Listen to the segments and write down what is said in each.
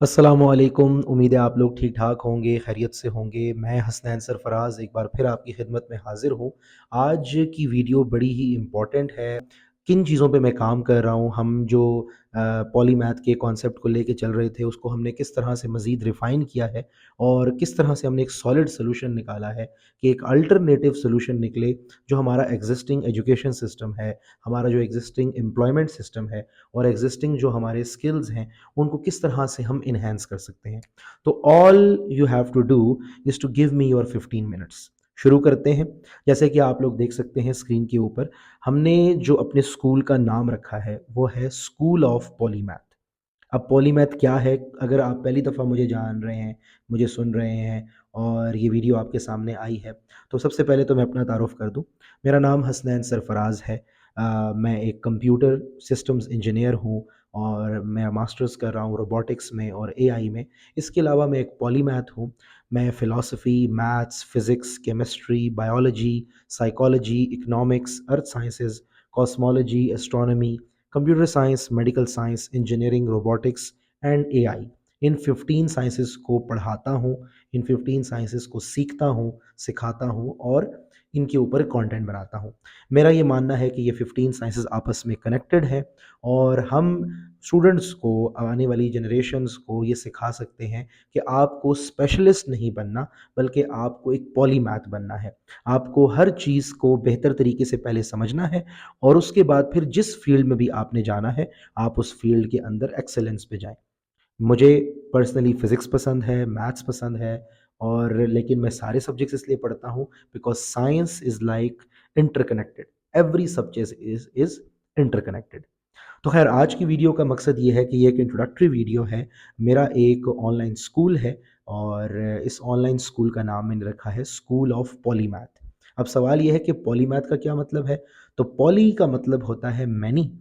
अस्सलामुअलैकुम। उम्मीद है आप लोग ठीक ठाक होंगे, खैरियत से होंगे। मैं हसनैन सरफराज एक बार फिर आपकी खिदमत में हाजिर हूँ। आज की वीडियो बड़ी ही इम्पोर्टेंट है। किन चीज़ों पे मैं काम कर रहा हूँ, हम जो पॉलीमैथ के कॉन्सेप्ट को लेके चल रहे थे उसको हमने किस तरह से मज़ीद रिफ़ाइन किया है और किस तरह से हमने एक सॉलिड सोल्यूशन निकाला है कि एक अल्टरनेटिव सोल्यूशन निकले जो हमारा एग्जिस्टिंग एजुकेशन सिस्टम है, हमारा जो एग्जिस्टिंग एम्प्लॉयमेंट सिस्टम है और एग्जिस्टिंग जो हमारे स्किल्स हैं उनको किस तरह से हम इन्हेंस कर सकते हैं। तो all you have to do is to give me your 15 minutes. शुरू करते हैं। जैसे कि आप लोग देख सकते हैं स्क्रीन के ऊपर, हमने जो अपने स्कूल का नाम रखा है वो है स्कूल ऑफ पॉलीमैथ। अब पॉलीमैथ क्या है? अगर आप पहली दफ़ा मुझे जान रहे हैं, मुझे सुन रहे हैं और ये वीडियो आपके सामने आई है, तो सबसे पहले तो मैं अपना तारुफ़ कर दूँ। मेरा नाम हसनैन सरफ़राज़ है। मैं एक कंप्यूटर सिस्टम्स इंजीनियर हूँ और मैं मास्टर्स कर रहा हूँ रोबोटिक्स में और एआई में। इसके अलावा मैं एक पॉलीमैथ हूँ। मैं philosophy, maths, physics, chemistry, biology, psychology, economics, earth sciences, cosmology, astronomy, computer science, medical science, engineering, robotics and AI, in 15 sciences को पढ़ाता हूँ, इन 15 साइंसेस को सीखता हूँ, सिखाता हूँ और इनके ऊपर कंटेंट बनाता हूँ। मेरा ये मानना है कि ये 15 साइंसेस आपस में कनेक्टेड हैं और हम स्टूडेंट्स को, आने वाली जनरेशन्स को ये सिखा सकते हैं कि आपको स्पेशलिस्ट नहीं बनना, बल्कि आपको एक पॉलीमैथ बनना है। आपको हर चीज़ को बेहतर तरीके से पहले समझना है और उसके बाद फिर जिस फील्ड में भी आपने जाना है, आप उस फील्ड के अंदर एक्सेलेंस पे जाएँ। मुझे पर्सनली फ़िज़िक्स पसंद है, मैथ्स पसंद है और लेकिन मैं सारे सब्जेक्ट्स इसलिए पढ़ता हूँ because science is like interconnected, every subject is interconnected. तो ख़ैर आज की वीडियो का मकसद ये है कि ये एक इंट्रोडक्टरी वीडियो है। मेरा एक ऑनलाइन स्कूल है और इस ऑनलाइन स्कूल का नाम मैंने रखा है स्कूल ऑफ पॉलीमैथ। अब सवाल ये है कि पॉलीमैथ का क्या मतलब है? तो पॉली का मतलब होता है मैनी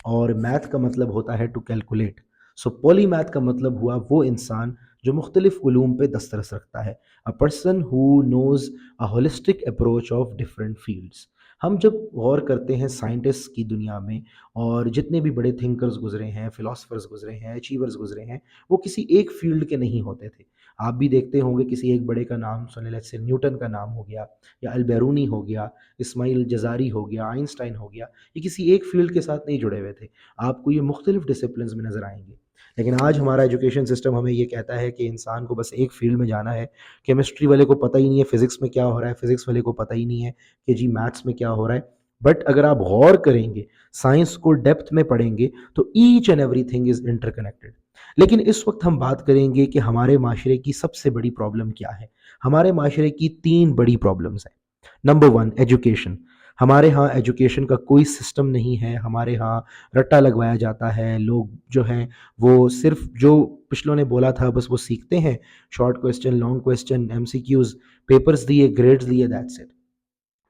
और मैथ का मतलब होता है टू कैलकुलेट। सो पॉलीमैथ का मतलब हुआ वो इंसान जो मुख्तलिफ उलूम पे दस्तरस रखता है। A person who knows a holistic approach of different fields. हम जब गौर करते हैं साइंटिस्ट की दुनिया में और जितने भी बड़े थिंकर्स गुज़रे हैं, फ़िलॉसफ़र्स गुज़रे हैं, अचीवर्स गुज़रे हैं, वो किसी एक फ़ील्ड के नहीं होते थे। आप भी देखते होंगे किसी एक बड़े का नाम सुने, लेट्स से न्यूटन का नाम हो गया या अल-बेरूनी हो गया, इस्माइल जज़ारी हो गया, आइंस्टाइन हो गया, ये किसी एक फ़ील्ड के साथ नहीं जुड़े हुए थे। आपको ये मुख्तलिफ़ डिसिप्लिन्स में नज़र आएँगे। लेकिन आज हमारा एजुकेशन सिस्टम हमें ये कहता है कि इंसान को बस एक फ़ील्ड में जाना है। केमिस्ट्री वाले को पता ही नहीं है फ़िज़िक्स में क्या हो रहा है, फ़िज़िक्स वाले को पता ही नहीं है कि जी मैथ्स में क्या हो रहा है। बट अगर आप गौर करेंगे, साइंस को डेप्थ में पढ़ेंगे, तो each and everything is interconnected. लेकिन इस वक्त हम बात करेंगे कि हमारे माशरे की सबसे बड़ी प्रॉब्लम क्या है। हमारे माशरे की 3 बड़ी प्रॉब्लम्स हैं। Number 1, education. हमारे यहाँ एजुकेशन का कोई सिस्टम नहीं है। हमारे यहाँ रट्टा लगवाया जाता है। लोग जो हैं वो सिर्फ़ जो पिछलों ने बोला था बस वो सीखते हैं। Short question, long question, MCQs, papers दिए, ग्रेड्स दिए, दैट्स इट।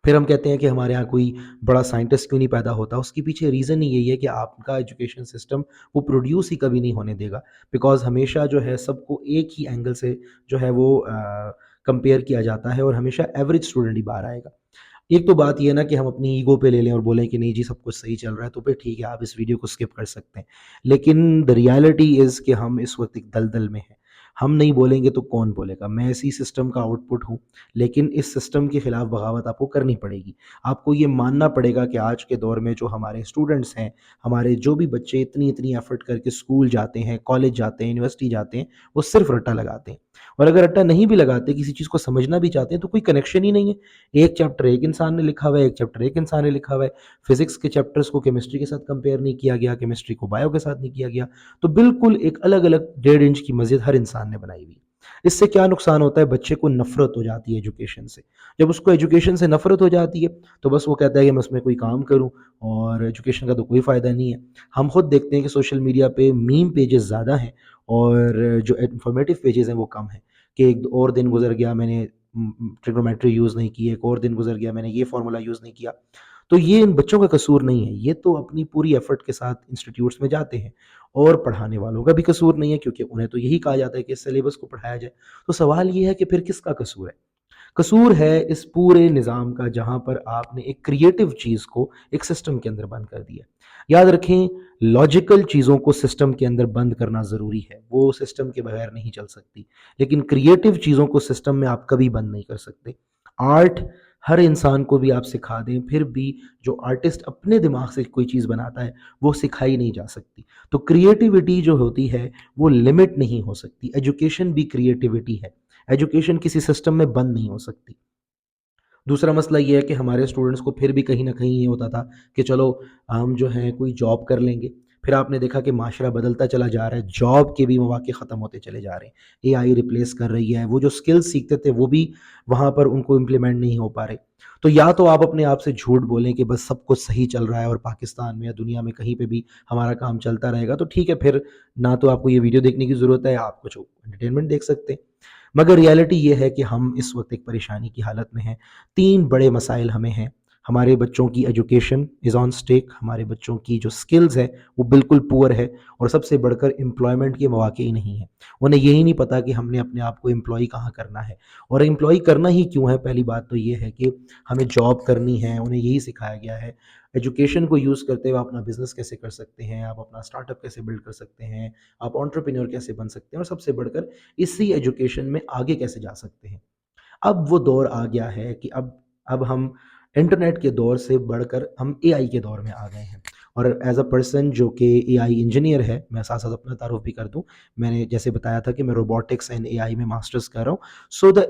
फिर हम कहते हैं कि हमारे यहाँ कोई बड़ा साइंटिस्ट क्यों नहीं पैदा होता? उसके पीछे रीज़न ही यही है कि आपका एजुकेशन सिस्टम वो प्रोड्यूस ही कभी नहीं होने देगा। बिकॉज़ हमेशा जो है सबको एक ही एंगल से जो है वो कंपेयर किया जाता है और हमेशा एवरेज स्टूडेंट ही बाहर आएगा। एक तो बात ये है ना कि हम अपनी ईगो पे ले लें और बोलें कि नहीं जी सब कुछ सही चल रहा है, तो फिर ठीक है आप इस वीडियो को स्किप कर सकते हैं। लेकिन द रियलिटी इज़ कि हम इस वक़्त एक दलदल में हैं। हम नहीं बोलेंगे तो कौन बोलेगा? मैं इसी सिस्टम का आउटपुट हूँ, लेकिन इस सिस्टम के खिलाफ बगावत आपको करनी पड़ेगी। आपको ये मानना पड़ेगा कि आज के दौर में जो हमारे स्टूडेंट्स हैं, हमारे जो भी बच्चे इतनी-इतनी एफ़र्ट करके स्कूल जाते हैं, कॉलेज जाते हैं, यूनिवर्सिटी जाते हैं, वो सिर्फ़ रट्टा लगाते हैं। और अगर रट्टा नहीं भी लगाते, किसी चीज़ को समझना भी चाहते हैं, तो कोई कनेक्शन ही नहीं है। एक चैप्टर एक इंसान ने लिखा हुआ है, एक चैप्टर एक इंसान ने लिखा हुआ है। फिज़िक्स के चैप्टर्स को केमिस्ट्री के साथ कंपेयर नहीं किया गया, केमिस्ट्री को बायो के साथ नहीं किया गया। तो बिल्कुल एक अलग-अलग 1.5 इंच की मस्जिद हर इंसान ने बनाई हुई है। इससे क्या नुकसान होता है? बच्चे को नफ़रत हो जाती है एजुकेशन से। जब उसको एजुकेशन से नफ़रत हो जाती है, तो बस वो कहता है कि मैं उसमें कोई काम करूँ और एजुकेशन का तो कोई फ़ायदा नहीं है। हम खुद देखते हैं कि सोशल मीडिया पे मीम पेजेज़ ज़्यादा हैं और जो इन्फॉर्मेटिव पेजेज़ हैं वो कम हैं, कि एक और दिन गुज़र गया मैंने ट्रिग्नोमेट्री यूज़ नहीं की, एक और दिन गुज़र गया मैंने ये फ़ॉर्मूला यूज़ नहीं किया। तो ये इन बच्चों का कसूर नहीं है, ये तो अपनी पूरी एफ़र्ट के साथ इंस्टीट्यूट्स में जाते हैं और पढ़ाने वालों का भी कसूर नहीं है क्योंकि उन्हें तो यही कहा जाता है कि इस सिलेबस को पढ़ाया जाए। तो सवाल ये है कि फिर किसका कसूर है? कसूर है इस पूरे निज़ाम का जहाँ पर आपने एक क्रिएटिव चीज़ को एक सिस्टम के अंदर बंद कर दिया। याद रखें, लॉजिकल चीज़ों को सिस्टम के अंदर बंद करना ज़रूरी है, वो सिस्टम के बगैर नहीं चल सकती। लेकिन क्रिएटिव चीज़ों को सिस्टम में आप कभी बंद नहीं कर सकते। आर्ट हर इंसान को भी आप सिखा दें, फिर भी जो आर्टिस्ट अपने दिमाग से कोई चीज़ बनाता है, वो सिखाई नहीं जा सकती। तो क्रिएटिविटी जो होती है, वो लिमिट नहीं हो सकती। एजुकेशन भी क्रिएटिविटी है। एजुकेशन किसी सिस्टम में बंद नहीं हो सकती। दूसरा मसला ये है कि हमारे स्टूडेंट्स को फिर भी कहीं न कहीं ये होता था कि चलो हम जो हैं कोई जॉब कर लेंगे। फिर आपने देखा कि माशरा बदलता चला जा रहा है, जॉब के भी मौके ख़त्म होते चले जा रहे हैं। एआई रिप्लेस कर रही है, वो जो स्किल्स सीखते थे वो भी वहाँ पर उनको इम्प्लीमेंट नहीं हो पा रहे। तो या तो आप अपने आप से झूठ बोलें कि बस सब कुछ सही चल रहा है और पाकिस्तान में या दुनिया में कहीं पे भी हमारा काम चलता रहेगा, तो ठीक है, फिर ना तो आपको ये वीडियो देखने की ज़रूरत है, आप कुछ एंटरटेनमेंट देख सकते हैं। मगर रियलिटी ये है कि हम इस वक्त एक परेशानी की हालत में हैं। 3 बड़े मसाइल हमें हैं। हमारे बच्चों की एजुकेशन इज़ ऑन स्टेक, हमारे बच्चों की जो स्किल्स है वो बिल्कुल पुअर है, और सबसे बढ़कर एम्प्लॉयमेंट के मौके ही नहीं हैं। उन्हें यही नहीं पता कि हमने अपने आप को एम्प्लॉय कहाँ करना है, और एम्प्लॉय करना ही क्यों है। पहली बात तो ये है कि हमें जॉब करनी है, उन्हें यही सिखाया गया है। एजुकेशन को यूज़ करते हुए आप अपना बिज़नेस कैसे कर सकते हैं, आप अपना स्टार्टअप कैसे बिल्ड कर सकते हैं, आप एंटरप्रेन्योर कैसे बन सकते हैं, और सबसे बढ़कर इसी एजुकेशन में आगे कैसे जा सकते हैं। अब वो दौर आ गया है कि अब हम इंटरनेट के दौर से बढ़कर हम एआई के दौर में आ गए हैं। और एज़ अ पर्सन जो कि एआई इंजीनियर है, मैं साथ-साथ अपना तारुफ़ भी कर दूँ। मैंने जैसे बताया था कि मैं रोबोटिक्स एंड एआई में मास्टर्स कर रहा हूँ। सो द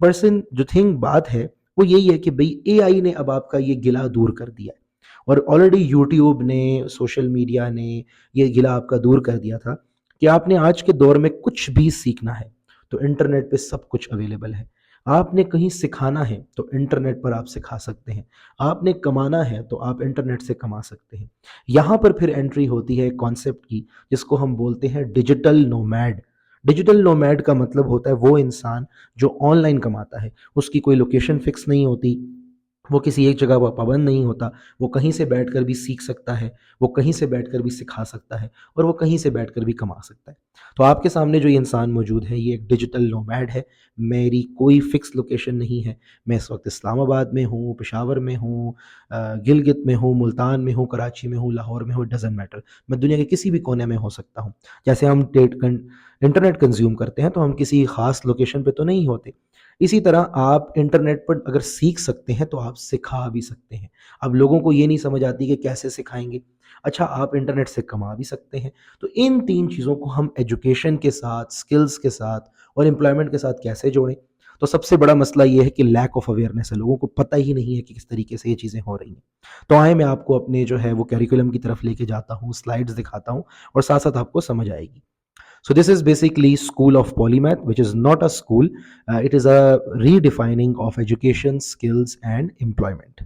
पर्सन जो थिंग बात है, वो यही है कि भई एआई ने अब आपका ये गिला दूर कर दिया है। और ऑलरेडी यूट्यूब ने, सोशल मीडिया ने ये गिला आपका दूर कर दिया था कि आपने आज के दौर में कुछ भी सीखना है, तो इंटरनेट पे सब कुछ अवेलेबल है। आपने कहीं सिखाना है, तो इंटरनेट पर आप सिखा सकते हैं। आपने कमाना है, तो आप इंटरनेट से कमा सकते हैं। यहाँ पर फिर एंट्री होती है कॉन्सेप्ट की, जिसको हम बोलते हैं डिजिटल नोमैड। डिजिटल नोमैड का मतलब होता है वो इंसान जो ऑनलाइन कमाता है। उसकी कोई लोकेशन फिक्स नहीं होती, वो किसी एक जगह पर पाबंद नहीं होता, वो कहीं से बैठकर भी सीख सकता है, वो कहीं से बैठकर भी सिखा सकता है, और वो कहीं से बैठकर भी कमा सकता है। तो आपके सामने जो ये इंसान मौजूद है, ये एक डिजिटल नोमैड है। मेरी कोई फ़िक्स लोकेशन नहीं है। मैं इस वक़्त इस्लामाबाद में हूँ, पेशावर में हूँ, गिलगित में हूँ, मुल्तान में हूँ, कराची में हूँ, लाहौर में हूँ, इट डज़न्ट मैटर। मैं दुनिया के किसी भी कोने में हो सकता हूँ। जैसे हम इंटरनेट कंज़्यूम करते हैं, तो हम किसी ख़ास लोकेशन पे तो नहीं होते। इसी तरह आप इंटरनेट पर अगर सीख सकते हैं, तो आप सिखा भी सकते हैं। अब लोगों को ये नहीं समझ आती कि कैसे सिखाएँगे? अच्छा, आप इंटरनेट से कमा भी सकते हैं। तो इन 3 चीज़ों को हम एजुकेशन के साथ, स्किल्स के साथ और एम्प्लॉयमेंट के साथ कैसे जोड़ें? तो सबसे बड़ा मसला ये है कि लैक ऑफ अवेयरनेस है। लोगों को पता ही नहीं है कि किस तरीके से ये चीज़ें हो रही हैं। तो आइए मैं आपको अपने जो है वो करिकुलम की तरफ लेके जाता हूँ, स्लाइड्स दिखाता हूँ, और साथ-साथ आपको समझ आएगी। So this is basically School of Polymath, which is not a school. It is a redefining of education, skills and employment.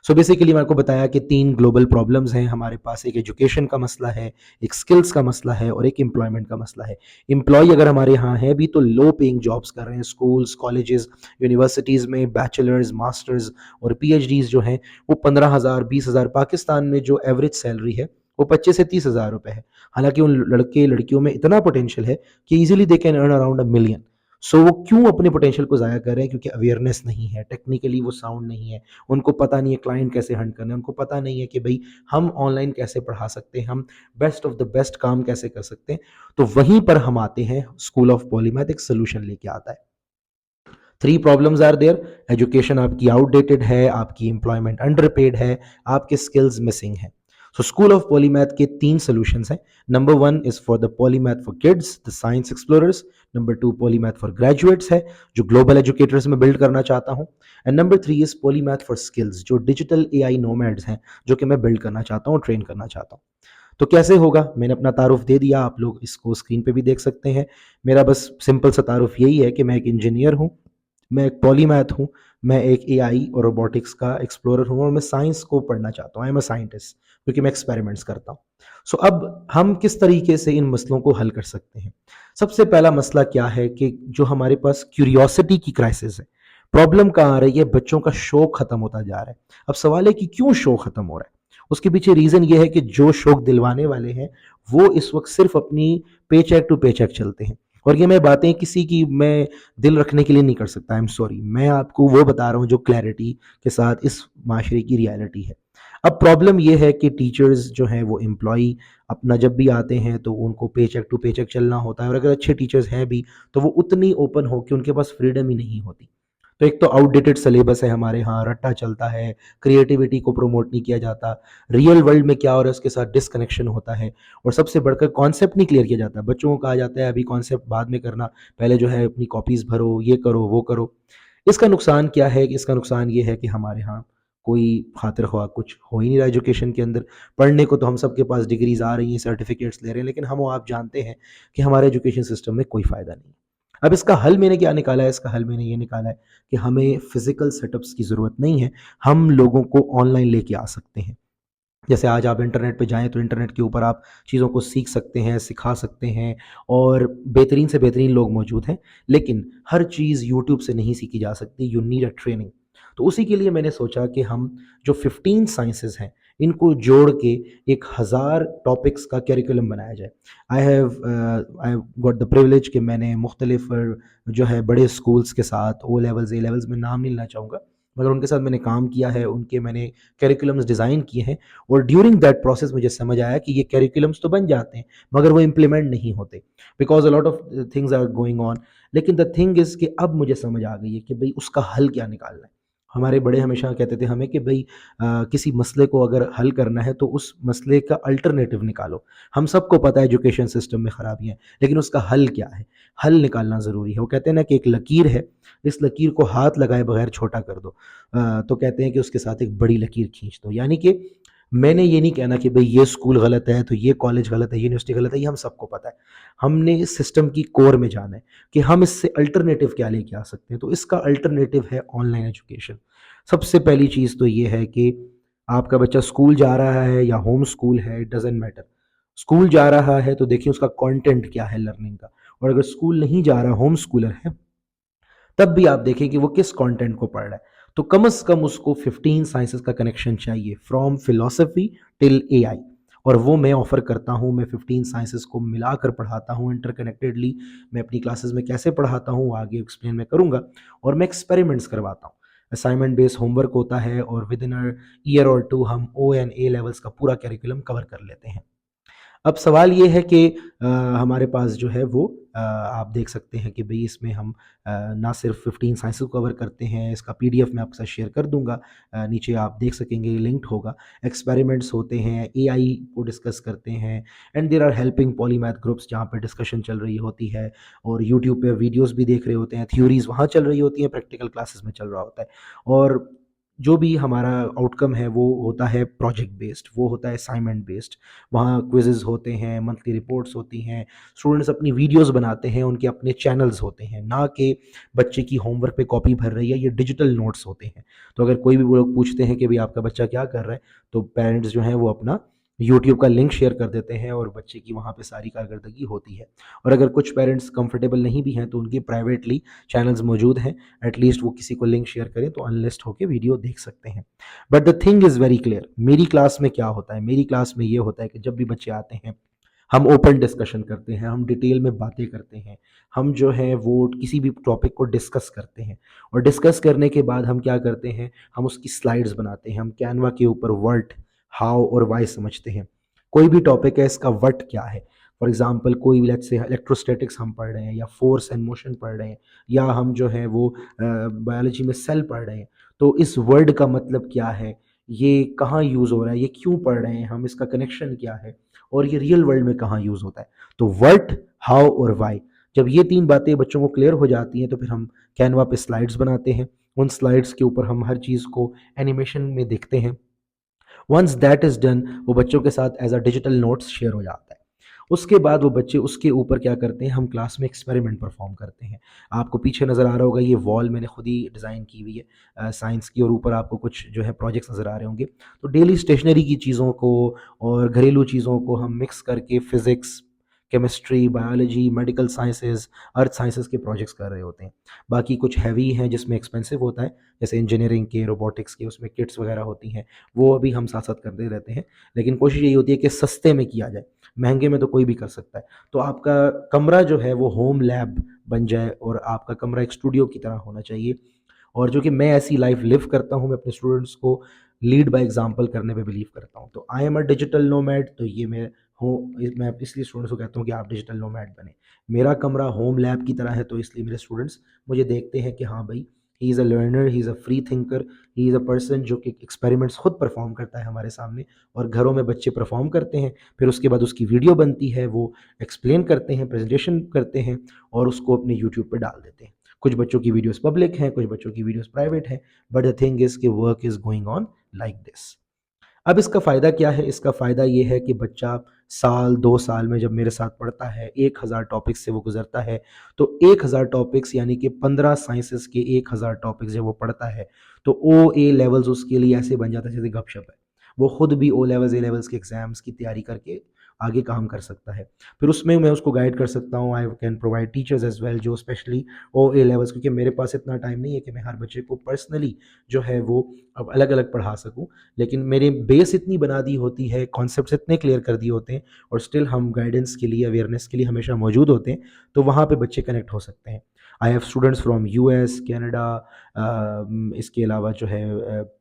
So basically मैंने आपको बताया कि 3 ग्लोबल प्रॉब्लम्स हैं हमारे पास। एक एजुकेशन का मसला है, एक स्किल्स का मसला है, और एक एम्प्लॉयमेंट का मसला है। एम्प्लॉय अगर हमारे यहाँ है भी, तो लो पेइंग जॉब्स कर रहे हैं। स्कूल्स, कॉलेजेस, यूनिवर्सिटीज़ में बैचलर्स, मास्टर्स और पीएचडीज़ जो हैं, वो 15,000, 20,000, पाकिस्तान में जो एवरेज सैलरी है वो 25 से 30,000 रुपए है। हालाँकि उन लड़के लड़कियों में इतना पोटेंशियल है कि easily they can earn around a million. So वो क्यों अपने पोटेंशियल को ज़ाया कर रहे हैं? क्योंकि अवेयरनेस नहीं है, टेक्निकली वो साउंड नहीं है। उनको पता नहीं है क्लाइंट कैसे हंट करना है, उनको पता नहीं है कि भई हम ऑनलाइन कैसे पढ़ा सकते हैं, हम बेस्ट ऑफ द बेस्ट काम कैसे कर सकते हैं। तो वहीं पर हम आते हैं, स्कूल ऑफ पॉलीमैथ एक सॉल्यूशन लेके आता है। 3 प्रॉब्लम्स आर देयर। एजुकेशन आपकी आउटडेटेड है, आपकी एम्प्लॉयमेंट अंडरपेड है, आपके स्किल्स मिसिंग हैं। सो स्कूल ऑफ पॉलीमैथ के 3 सॉल्यूशंस हैं। Number 1 is for the polymath for kids, the science explorers. Number 2 polymath for graduates है, जो ग्लोबल एजुकेटर्स में बिल्ड करना चाहता हूँ। And number 3 is polymath for skills, जो डिजिटल एआई नोमैड्स हैं, जो कि मैं बिल्ड करना चाहता हूँ, ट्रेन करना चाहता हूँ। तो कैसे होगा? मैंने अपना तारुफ़ दे दिया, आप लोग इसको स्क्रीन पे भी देख सकते हैं। मेरा बस सिंपल सा तारुफ़ यही है कि मैं एक इंजीनियर हूँ, मैं एक पॉलीमैथ हूँ, मैं एक एआई और रोबोटिक्स का एक्सप्लोरर हूँ, और मैं साइंस को पढ़ना चाहता हूँ। आई एम अ साइंटिस्ट, क्योंकि मैं एक्सपेरिमेंट्स करता हूँ। सो अब हम किस तरीके से इन मसलों को हल कर सकते हैं? सबसे पहला मसला क्या है कि जो हमारे पास क्यूरियोसिटी की क्राइसिस है, प्रॉब्लम कहाँ आ रही है? बच्चों का शौक खत्म होता जा रहा है। अब सवाल है कि क्यों शौक खत्म हो रहा है? उसके पीछे रीज़न ये है कि जो शौक दिलवाने वाले हैं, वो इस वक़्त सिर्फ़ अपनी पेचेक टू पेचेक चलते हैं। और ये मैं बातें किसी की मैं दिल रखने के लिए नहीं कर सकता, आई एम सॉरी, मैं आपको वो बता रहा हूँ जो क्लैरिटी के साथ इस माशरे की रियलिटी है। अब प्रॉब्लम ये है कि टीचर्स जो हैं वो एम्प्लॉई अपना जब भी आते हैं तो उनको पे चेक टू पे चेक चलना होता है, और अगर अच्छे टीचर्स हैं भी तो वो उतनी ओपन हो कि उनके पास फ्रीडम ही नहीं होती। तो एक तो आउटडेटेड सिलेबस है हमारे यहाँ, रट्टा चलता है, क्रिएटिविटी को प्रमोट नहीं किया जाता, रियल वर्ल्ड में क्या हो रहा है उसके साथ डिसकनेक्शन होता है, और सबसे बढ़कर कॉन्सेप्ट नहीं क्लियर किया जाता। बच्चों को कहा जाता है अभी कॉन्सेप्ट बाद में करना, पहले जो है अपनी कॉपीज़ भरो, ये करो वो करो। इसका नुकसान क्या है? कि इसका नुकसान ये है कि हमारे यहाँ कोई खातिर ख्वाह कुछ हो ही नहीं रहा एजुकेशन के अंदर। पढ़ने को तो हम सबके पास डिग्रीज आ रही हैं, सर्टिफिकेट्स ले रहे हैं, लेकिन हम वो आप जानते हैं कि हमारे एजुकेशन सिस्टम में कोई फ़ायदा नहीं है। अब इसका हल मैंने क्या निकाला है? इसका हल मैंने ये निकाला है कि हमें फिजिकल सेटअप्स की ज़रूरत नहीं है, हम लोगों को ऑनलाइन लेके आ सकते हैं। जैसे आज आप इंटरनेट पे जाएँ तो इंटरनेट के ऊपर आप चीज़ों को सीख सकते हैं, सिखा सकते हैं, और बेहतरीन से बेहतरीन लोग मौजूद हैं। लेकिन हर चीज़ यूट्यूब से नहीं सीखी जा सकती, यू नीड अ ट्रेनिंग। तो उसी के लिए मैंने सोचा कि हम जो 15 साइंसेज़ हैं, इनको जोड़ के एक 1000 टॉपिक्स का करिकुलम बनाया जाए। I have got the privilege कि मैंने मुख्तलिफ जो है बड़े स्कूल्स के साथ ओ लेवल्स, ए लेवल्स में नाम नहीं लेना चाहूँगा, मगर उनके साथ मैंने काम किया है, उनके मैंने करिकुलम्स डिज़ाइन किए हैं, और ड्यूरिंग दैट प्रोसेस मुझे समझ आया कि ये करिकुलम्स तो बन जाते हैं मगर वो इम्प्लीमेंट नहीं होते, because a lot of things are going on. लेकिन द थिंग इज़ कि अब मुझे समझ आ गई है कि भाई उसका हल क्या निकालना है। हमारे बड़े हमेशा कहते थे हमें कि भाई किसी मसले को अगर हल करना है तो उस मसले का अल्टरनेटिव निकालो। हम सबको पता है एजुकेशन सिस्टम में ख़राबियाँ हैं, लेकिन उसका हल क्या है? हल निकालना ज़रूरी है। वो कहते हैं ना कि एक लकीर है, इस लकीर को हाथ लगाए बगैर छोटा कर दो। तो कहते हैं कि उसके साथ एक बड़ी लकीर खींच दो। यानी कि मैंने ये नहीं कहना कि भई ये स्कूल गलत है, तो ये कॉलेज गलत है, यूनिवर्सिटी गलत है, ये हम सबको पता है। हमने इस सिस्टम की कोर में जाना है कि हम इससे अल्टरनेटिव क्या लेके आ सकते हैं। तो इसका अल्टरनेटिव है ऑनलाइन एजुकेशन। सबसे पहली चीज़ तो ये है कि आपका बच्चा स्कूल जा रहा है या होम स्कूल है, इट डज़न्ट मैटर। स्कूल जा रहा है तो देखिए उसका कंटेंट क्या है लर्निंग का, और अगर स्कूल नहीं जा रहा, होम स्कूलर है, तब भी आप देखें कि वो किस कंटेंट को पढ़ रहा है। तो कम से कम उसको 15 साइंसेस का कनेक्शन चाहिए, फ्रॉम फिलॉसफी टिल एआई, और वो मैं ऑफ़र करता हूँ। मैं 15 साइंसेस को मिलाकर पढ़ाता हूँ इंटरकनेक्टेडली। मैं अपनी क्लासेस में कैसे पढ़ाता हूँ वो आगे एक्सप्लेन मैं करूँगा, और मैं एक्सपेरिमेंट्स करवाता हूँ। असाइनमेंट बेस्ड होमवर्क होता है, और विद इन अ ईयर और 2 हम ओ एंड ए लेवल्स का पूरा करिकुलम कवर कर लेते हैं। अब सवाल ये है कि हमारे पास जो है वो आप देख सकते हैं कि भई इसमें हम ना सिर्फ 15 साइंस को कवर करते हैं, इसका पीडीएफ मैं आपके साथ शेयर कर दूँगा। नीचे आप देख सकेंगे, लिंक्ड होगा। एक्सपेरिमेंट्स होते हैं, एआई को डिस्कस करते हैं, and there are helping polymath groups जहाँ पे डिस्कशन चल रही होती है, और यूट्यूब पे वीडियोज़ भी देख रहे होते हैं, थ्योरीज़ वहाँ चल रही होती हैं, प्रैक्टिकल क्लासेस में चल रहा होता है। और जो भी हमारा आउटकम है वो होता है प्रोजेक्ट बेस्ड, वो होता है असाइनमेंट बेस्ड। वहाँ क्विज़ेज़ होते हैं, मंथली रिपोर्ट्स होती हैं, स्टूडेंट्स अपनी वीडियोज़ बनाते हैं, उनके अपने चैनल्स होते हैं, ना कि बच्चे की होमवर्क पे कॉपी भर रही है, ये डिजिटल नोट्स होते हैं। तो अगर कोई भी वो लोग पूछते हैं कि भई आपका बच्चा क्या कर रहा है, तो पेरेंट्स जो हैं वो अपना यूट्यूब का लिंक शेयर कर देते हैं, और बच्चे की वहाँ पे सारी कारकर्दगी होती है। और अगर कुछ पेरेंट्स कंफर्टेबल नहीं भी हैं तो उनके प्राइवेटली चैनल्स मौजूद हैं, एटलीस्ट वो किसी को लिंक शेयर करें तो अनलिस्ट होके वीडियो देख सकते हैं। But the thing is very clear, मेरी क्लास में क्या होता है? मेरी क्लास में ये होता है कि जब भी बच्चे आते हैं, हम ओपन डिस्कशन करते हैं, हम डिटेल में बातें करते हैं, हम जो है वो किसी भी टॉपिक को डिस्कस करते हैं, और डिस्कस करने के बाद हम क्या करते हैं, हम उसकी स्लाइड्स बनाते हैं, हम कैनवा के ऊपर व्हाट, हाउ और व्हाई समझते हैं। कोई भी टॉपिक है, इसका व्हाट क्या है? फॉर एग्जांपल कोई भी लेट्स से इलेक्ट्रोस्टैटिक्स हम पढ़ रहे हैं, या फोर्स एंड मोशन पढ़ रहे हैं, या हम जो है वो बायोलॉजी में सेल पढ़ रहे हैं, तो इस वर्ड का मतलब क्या है? ये कहाँ यूज़ हो रहा है? ये क्यों पढ़ रहे हैं हम? इसका कनेक्शन क्या है? और ये रियल वर्ल्ड में कहाँ यूज़ होता है? तो व्हाट, हाउ और व्हाई, जब ये 3 बातें बच्चों को क्लियर हो जाती हैं तो फिर हम कैनवा पे स्लाइड्स बनाते हैं। उन स्लाइड्स के ऊपर हम हर चीज़ को एनिमेशन में देखते हैं। वंस दैट इज़ डन, वो बच्चों के साथ as a digital notes share हो जाता है। उसके बाद वो बच्चे उसके ऊपर क्या करते हैं, हम क्लास में एक्सपेरिमेंट परफॉर्म करते हैं। आपको पीछे नज़र आ रहा होगा, ये वॉल मैंने खुद ही डिज़ाइन की हुई है साइंस की, और ऊपर आपको कुछ जो है प्रोजेक्ट्स नज़र आ रहे होंगे। तो डेली स्टेशनरी की चीज़ों को और घरेलू चीज़ों को हम मिक्स करके physics, chemistry, biology, medical sciences, earth sciences के प्रोजेक्ट्स कर रहे होते हैं। बाकी कुछ हैवी हैं जिसमें एक्सपेंसिव होता है, जैसे इंजीनियरिंग के, रोबोटिक्स के, उसमें किट्स वगैरह होती हैं, वो अभी हम साथ-साथ करते रहते हैं। लेकिन कोशिश यही होती है कि सस्ते में किया जाए, महँगे में तो कोई भी कर सकता है। तो आपका कमरा जो है वो होम लैब बन जाए और आपका कमरा एक स्टूडियो की तरह होना चाहिए। और जो कि मैं ऐसी लाइफ लिव करता हूँ, मैं अपने स्टूडेंट्स को लीड बाय एग्जांपल करने पे बिलीव करता हूँ। तो I am a digital nomad, तो ये मैं इसलिए स्टूडेंट्स को कहता हूँ कि आप डिजिटल नोमैड बने। मेरा कमरा होम लैब की तरह है, तो इसलिए मेरे स्टूडेंट्स मुझे देखते हैं कि हाँ भाई, he is a learner, he is a free thinker, he is a person जो कि एक्सपेरिमेंट्स खुद परफॉर्म करता है हमारे सामने। और घरों में बच्चे परफॉर्म करते हैं, फिर उसके बाद उसकी वीडियो बनती है, वो एक्सप्लेन करते हैं, प्रेजेंटेशन करते हैं और उसको अपने यूट्यूब पे डाल देते हैं। कुछ बच्चों की वीडियोस पब्लिक हैं, कुछ बच्चों की वीडियोस प्राइवेट हैं, बट द थिंग इज़ कि work is going on like this. अब इसका फ़ायदा क्या है? इसका फ़ायदा ये है कि बच्चा साल, 2 साल में जब मेरे साथ पढ़ता है, 1000 टॉपिक्स से वो गुज़रता है, तो 1000 टॉपिक्स यानी कि 15 साइंसेज़ के 1000 टॉपिक्स जब वो पढ़ता है, तो ओए लेवल्स उसके लिए ऐसे बन जाता है जैसे गपशप है। वो खुद भी ओ लेवल्स, ए लेवल्स के एग्ज़ाम्स की तैयारी करके आगे काम कर सकता है। फिर उसमें मैं उसको गाइड कर सकता हूँ, I can provide teachers as well जो स्पेशली ओ ए लेवल्स, क्योंकि मेरे पास इतना टाइम नहीं है कि मैं हर बच्चे को पर्सनली जो है वो अब अलग-अलग पढ़ा सकूँ। लेकिन मेरे बेस इतनी बना दी होती है, कॉन्सेप्ट्स इतने क्लियर कर दिए होते हैं और स्टिल हम गाइडेंस के लिए, अवेयरनेस के लिए हमेशा मौजूद होते हैं, तो वहाँ पे बच्चे कनेक्ट हो सकते हैं। I have students from US, Canada, इसके अलावा जो है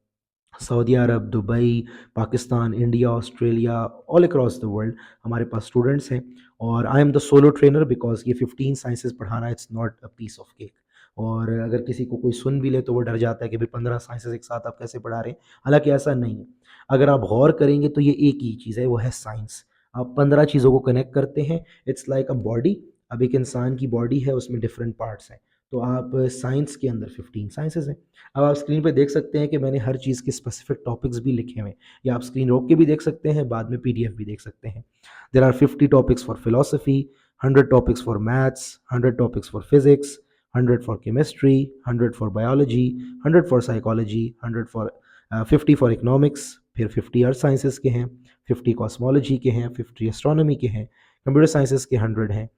Saudi Arab, Dubai, Pakistan, India, Australia, all across the world हमारे पास स्टूडेंट्स हैं। और I am the solo trainer because ये 15 साइंसेज़ पढ़ाना it's not a piece of cake. और अगर किसी को कोई सुन भी ले तो वो डर जाता है कि भाई 15 साइंसेज़ एक साथ आप कैसे पढ़ा रहे हैं? हालाँकि ऐसा नहीं है। अगर आप गौर करेंगे तो ये एक ही चीज़ है, वो है साइंस। आप 15 चीज़ों को कनेक्ट करते हैं, इट्स लाइक अ बॉडी। अब एक इंसान की बॉडी है, उसमें डिफरेंट पार्ट्स हैं। तो आप साइंस के अंदर 15 साइंसेज़ हैं। अब आप स्क्रीन पे देख सकते हैं कि मैंने हर चीज़ के स्पेसिफिक टॉपिक्स भी लिखे हुए हैं, या आप स्क्रीन रोक के भी देख सकते हैं, बाद में पीडीएफ भी देख सकते हैं। There are 50 topics for philosophy, 100 topics for maths, 100 topics for physics, 100 for chemistry, 100 for biology, 100 for psychology, 100 for 50 for economics, फिर 50 अर्थ साइंसेज के हैं, 50 कॉस्मोलॉजी के हैं, 50 एस्ट्रोनॉमी के हैं, कंप्यूटर साइंसेज के 100 हैं,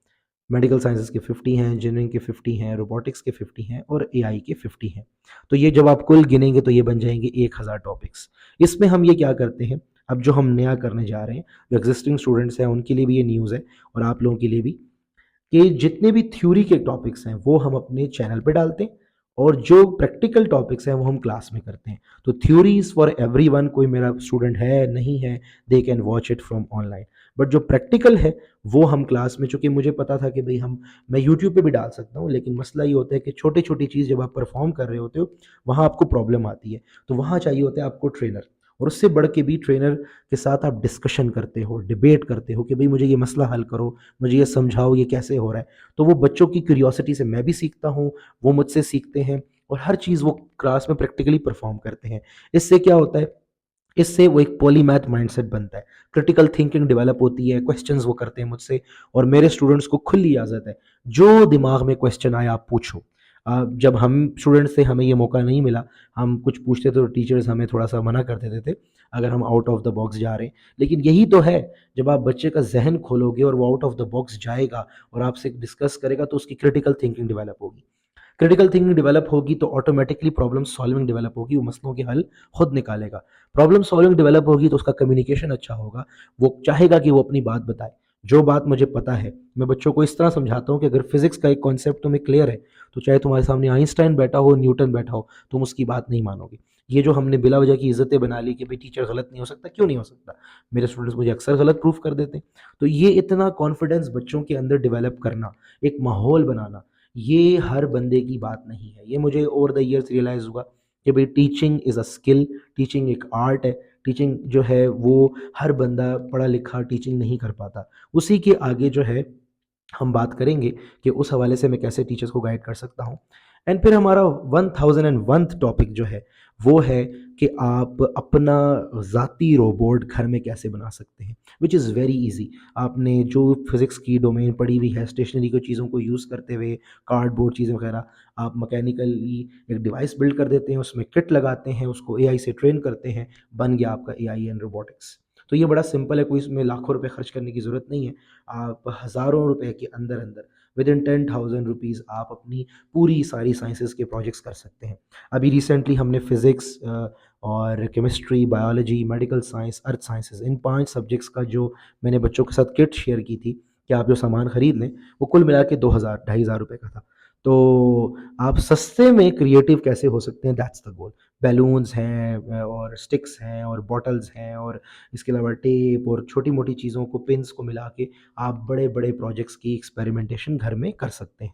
मेडिकल साइंसेज़ के 50 हैं, इंजीनियरिंग के 50 हैं, रोबोटिक्स के 50 हैं और एआई के 50 हैं। तो ये जब आप कुल गिनेंगे तो ये बन जाएँगे 1000 टॉपिक्स। इसमें हम ये क्या करते हैं, अब जो हम नया करने जा रहे हैं, जो एक्जिस्टिंग स्टूडेंट्स हैं उनके लिए भी ये न्यूज़ है और आप लोगों के लिए भी, कि जितने भी थ्योरी के टॉपिक्स हैं वो हम अपने चैनल पे डालते हैं और जो प्रैक्टिकल टॉपिक्स हैं वो हम क्लास में करते हैं। तो थ्योरी इज़ फॉर एवरीवन, कोई मेरा स्टूडेंट है, नहीं है, they can watch it from online. But जो प्रैक्टिकल है वो हम क्लास में, चूँकि मुझे पता था कि भई मैं यूट्यूब पे भी डाल सकता हूँ, लेकिन मसला ये होता है कि छोटी-छोटी चीज़ जब आप परफ़ॉर्म कर रहे होते हो, वहाँ आपको प्रॉब्लम आती है। तो वहाँ चाहिए होता है आपको ट्रेनर, और उससे बढ़ के भी ट्रेनर के साथ आप डिस्कशन करते हो, डिबेट करते हो कि भई मुझे ये मसला हल करो, मुझे ये समझाओ ये कैसे हो रहा है। तो वो बच्चों की क्यूरियोसिटी से मैं भी सीखता हूँ, वो मुझसे सीखते हैं और हर चीज़ वो क्लास में प्रैक्टिकली परफ़ॉर्म करते हैं। इससे क्या होता है, इससे वो एक पॉलीमैथ माइंडसेट बनता है, क्रिटिकल थिंकिंग डेवलप होती है, क्वेश्चंस वो करते हैं मुझसे और मेरे स्टूडेंट्स को खुली इजाज़त है, जो दिमाग में क्वेश्चन आए आप पूछो। जब हम स्टूडेंट्स थे हमें ये मौका नहीं मिला, हम कुछ पूछते थे तो टीचर्स हमें थोड़ा-सा मना कर देते थे, अगर हम आउट ऑफ द बॉक्स जा रहे हैं। लेकिन यही तो है, जब आप बच्चे का ज़हन खोलोगे और वो आउट ऑफ द बॉक्स जाएगा और आपसे डिस्कस करेगा तो उसकी क्रिटिकल थिंकिंग डेवलप होगी। क्रिटिकल थिंकिंग डेवलप होगी तो ऑटोमेटिकली प्रॉब्लम सॉल्विंग डेवलप होगी, वो मसलों के हल खुद निकालेगा। प्रॉब्लम सॉल्विंग डेवलप होगी तो उसका कम्युनिकेशन अच्छा होगा, वो चाहेगा कि वो अपनी बात बताए। जो बात मुझे पता है, मैं बच्चों को इस तरह समझाता हूँ कि अगर फिजिक्स का एक कॉन्सेप्ट तुम्हें क्लियर है, तो चाहे तुम्हारे सामने आइंस्टाइन बैठा हो, न्यूटन बैठा हो, तुम उसकी बात नहीं मानोगे। ये जो हमने बिला वजह की इज्जतें बना ली कि भाई टीचर गलत नहीं हो सकता, क्यों नहीं हो सकता? मेरे स्टूडेंट्स मुझे अक्सर गलत प्रूफ कर देते हैं। तो ये इतना कॉन्फिडेंस बच्चों के अंदर डेवलप करना, एक माहौल बनाना, ये हर बंदे की बात नहीं है। ये मुझे ओवर द ईयर्स रियलाइज़ हुआ कि भाई teaching is a skill, teaching एक आर्ट है। टीचिंग जो है वो हर बंदा पढ़ा लिखा टीचिंग नहीं कर पाता। उसी के आगे जो है हम बात करेंगे कि उस हवाले से मैं कैसे टीचर्स को गाइड कर सकता हूँ। एंड फिर हमारा 1001th टॉपिक जो है वो है कि आप अपना ज़ाती रोबोट घर में कैसे बना सकते हैं, विच इज़ वेरी ईजी। आपने जो फिज़िक्स की डोमेन पढ़ी हुई है, स्टेशनरी की चीज़ों को यूज़ करते हुए, कार्डबोर्ड चीज़ें वगैरह, आप मैकेनिकली एक डिवाइस बिल्ड कर देते हैं, उसमें किट लगाते हैं, उसको एआई से ट्रेन करते हैं, बन गया आपका एआई एंड रोबोटिक्स। तो ये बड़ा सिंपल है, कोई इसमें लाखों रुपए खर्च करने की ज़रूरत नहीं है। आप हज़ारों रुपए के अंदर-अंदर विदिन 10,000 रुपीज़ आप अपनी पूरी सारी साइंसेज़ के प्रोजेक्ट्स कर सकते हैं। अभी रिसेंटली हमने फ़िज़िक्स और केमिस्ट्री, बायोलॉजी, मेडिकल साइंस, अर्थ साइंसेज़ इन 5 सब्जेक्ट्स का जो मैंने बच्चों के साथ किट शेयर की थी कि आप जो सामान खरीद लें, वो कुल मिला के 2,000 ढाई हज़ार रुपए का था। तो आप सस्ते में क्रिएटिव कैसे हो सकते हैं, दैट्स द गोल। बैलून्स हैं और स्टिक्स हैं और बॉटल्स हैं और इसके अलावा टेप और छोटी-मोटी चीज़ों को, पिन्स को मिला के आप बड़े-बड़े प्रोजेक्ट्स की एक्सपेरिमेंटेशन घर में कर सकते हैं।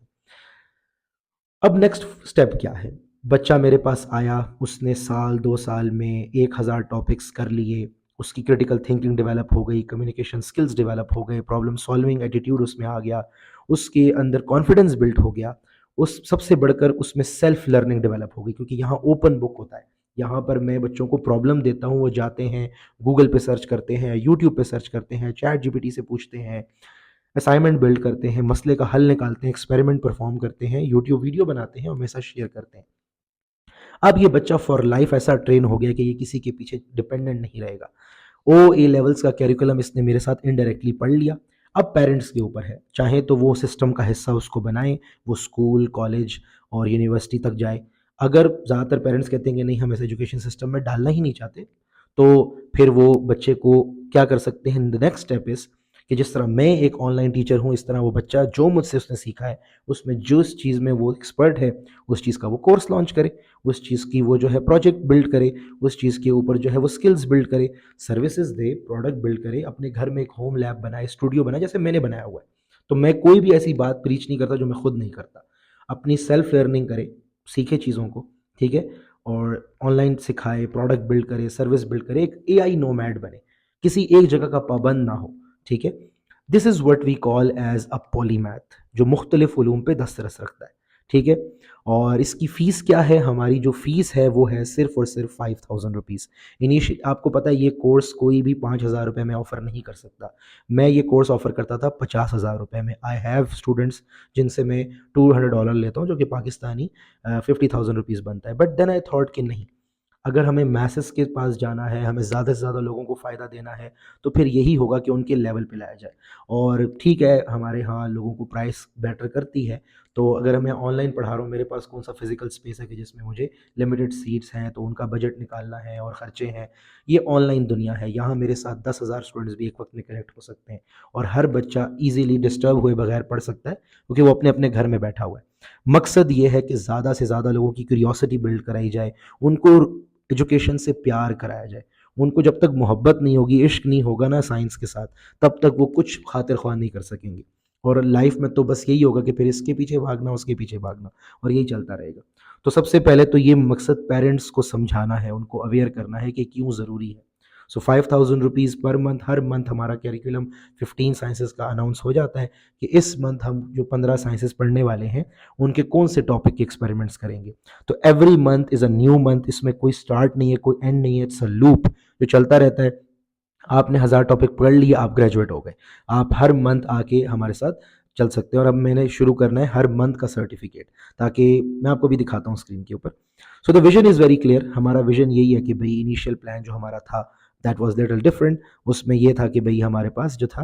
अब नेक्स्ट स्टेप क्या है? बच्चा मेरे पास आया, उसने साल 2 साल में 1000 टॉपिक्स कर लिए, उसकी क्रिटिकल थिंकिंग डेवलप हो गई, कम्युनिकेशन स्किल्स डेवलप हो गए, प्रॉब्लम सॉल्विंग एटीट्यूड उसमें आ गया, उसके अंदर कॉन्फिडेंस बिल्ड हो गया, उस सबसे बढ़कर उसमें सेल्फ लर्निंग डेवलप हो गई, क्योंकि यहाँ ओपन बुक होता है। यहाँ पर मैं बच्चों को प्रॉब्लम देता हूँ, वो जाते हैं, गूगल पे सर्च करते हैं, यूट्यूब पे सर्च करते हैं, चैट जीपीटी से पूछते हैं, असाइनमेंट बिल्ड करते हैं, मसले का हल निकालते हैं, एक्सपेरिमेंट परफॉर्म करते हैं, यूट्यूब वीडियो बनाते हैं और मेरे साथ शेयर करते हैं। अब ये बच्चा फॉर लाइफ ऐसा ट्रेन हो गया कि ये किसी के पीछे डिपेंडेंट नहीं रहेगा। ओ ए लेवल्स का करिकुलम इसने मेरे साथ इनडायरेक्टली पढ़ लिया। अब पेरेंट्स के ऊपर है, चाहे तो वो सिस्टम का हिस्सा उसको बनाएं, वो स्कूल, कॉलेज और यूनिवर्सिटी तक जाए। अगर ज़्यादातर पेरेंट्स कहते हैं कि नहीं, हम इस एजुकेशन सिस्टम में डालना ही नहीं चाहते, तो फिर वो बच्चे को क्या कर सकते हैं, द नेक्स्ट स्टेप इज़ कि जिस तरह मैं एक ऑनलाइन टीचर हूँ, इस तरह वो बच्चा जो मुझसे उसने सीखा है, उसमें जिस चीज़ में वो एक्सपर्ट है, उस चीज़ का वो कोर्स लॉन्च करे, उस चीज़ की वो जो है प्रोजेक्ट बिल्ड करे, उस चीज़ के ऊपर जो है वो स्किल्स बिल्ड करे, सर्विसेज दे, प्रोडक्ट बिल्ड करे, अपने घर में एक होम लैब बनाए, स्टूडियो बनाए, जैसे मैंने बनाया हुआ है। तो मैं कोई भी ऐसी बात प्रीच नहीं करता जो मैं खुद नहीं करता। अपनी सेल्फ लर्निंग करे, सीखे चीज़ों को, ठीक है? और ऑनलाइन सिखाए, प्रोडक्ट बिल्ड करे, सर्विस बिल्ड करे, एक एआई नोमैड बने, किसी एक जगह का पाबंद ना हो, ठीक है? This is what we call as a polymath, जो मुख्तलिफ उलूम पे दस्तरस रखता है, ठीक है? और इसकी फ़ीस क्या है? हमारी जो फ़ीस है वो है सिर्फ़ और सिर्फ़ 5000 रुपीज़। आपको पता है ये कोर्स कोई भी 5000 रुपए में ऑफ़र नहीं कर सकता। मैं ये कोर्स ऑफ़र करता था 50,000 रुपए में। आई हैव स्टूडेंट्स जिनसे मैं $200 लेता हूँ, जो कि पाकिस्तानी 50,000 रुपीज़ बनता है। बट देन आई थॉट कि नहीं, अगर हमें मैसेस के पास जाना है, हमें ज़्यादा से ज़्यादा लोगों को फ़ायदा देना है, तो फिर यही होगा कि उनके लेवल पे लाया जाए। और ठीक है, हमारे यहाँ लोगों को प्राइस मैटर करती है, तो अगर मैं ऑनलाइन पढ़ा रहा हूँ, मेरे पास कौन-सा फ़िज़िकल स्पेस है कि जिसमें मुझे लिमिटेड सीट्स हैं, तो उनका बजट निकालना है और खर्चे हैं। ये ऑनलाइन दुनिया है, यहाँ मेरे साथ 10,000 स्टूडेंट्स भी एक वक़्त में कनेक्ट हो सकते हैं और हर बच्चा ईज़िली डिस्टर्ब हुए बगैर पढ़ सकता है, क्योंकि वो अपने-अपने घर में बैठा हुआ है। मकसद ये है कि ज़्यादा से ज़्यादा लोगों की क्यूरियोसिटी बिल्ड कराई जाए, उनको एजुकेशन से प्यार कराया जाए। उनको जब तक मोहब्बत नहीं होगी, इश्क नहीं होगा ना साइंस के साथ, तब तक वो कुछ खातिर ख्वाह नहीं कर सकेंगे। और लाइफ में तो बस यही होगा कि फिर इसके पीछे भागना, उसके पीछे भागना और यही चलता रहेगा। तो सबसे पहले तो ये मकसद पेरेंट्स को समझाना है, उनको अवेयर करना है कि क्यों ज़रूरी है। सो 5000 रुपीज़ पर मंथ, हर मंथ हमारा करिकुलम 15 साइंसेज़ का अनाउंस हो जाता है कि इस मंथ हम जो 15 साइंसेज़ पढ़ने वाले हैं, उनके कौन से टॉपिक के एक्सपेरिमेंट्स करेंगे। तो every month is a new month, इसमें कोई स्टार्ट नहीं है, कोई एंड नहीं है, इट्स अ लूप जो चलता रहता है। आपने 1000 टॉपिक पढ़ लिए, आप ग्रेजुएट हो गए। आप हर मंथ आके हमारे साथ चल सकते हैं और अब मैंने शुरू करना है हर मंथ का सर्टिफिकेट, ताकि मैं आपको भी दिखाता हूँ स्क्रीन के ऊपर। So the vision is very clear. हमारा विज़न यही है कि भई इनिशियल प्लान जो हमारा था, दैट वाज़ लिटिल डिफरेंट। उसमें ये था कि भई हमारे पास जो था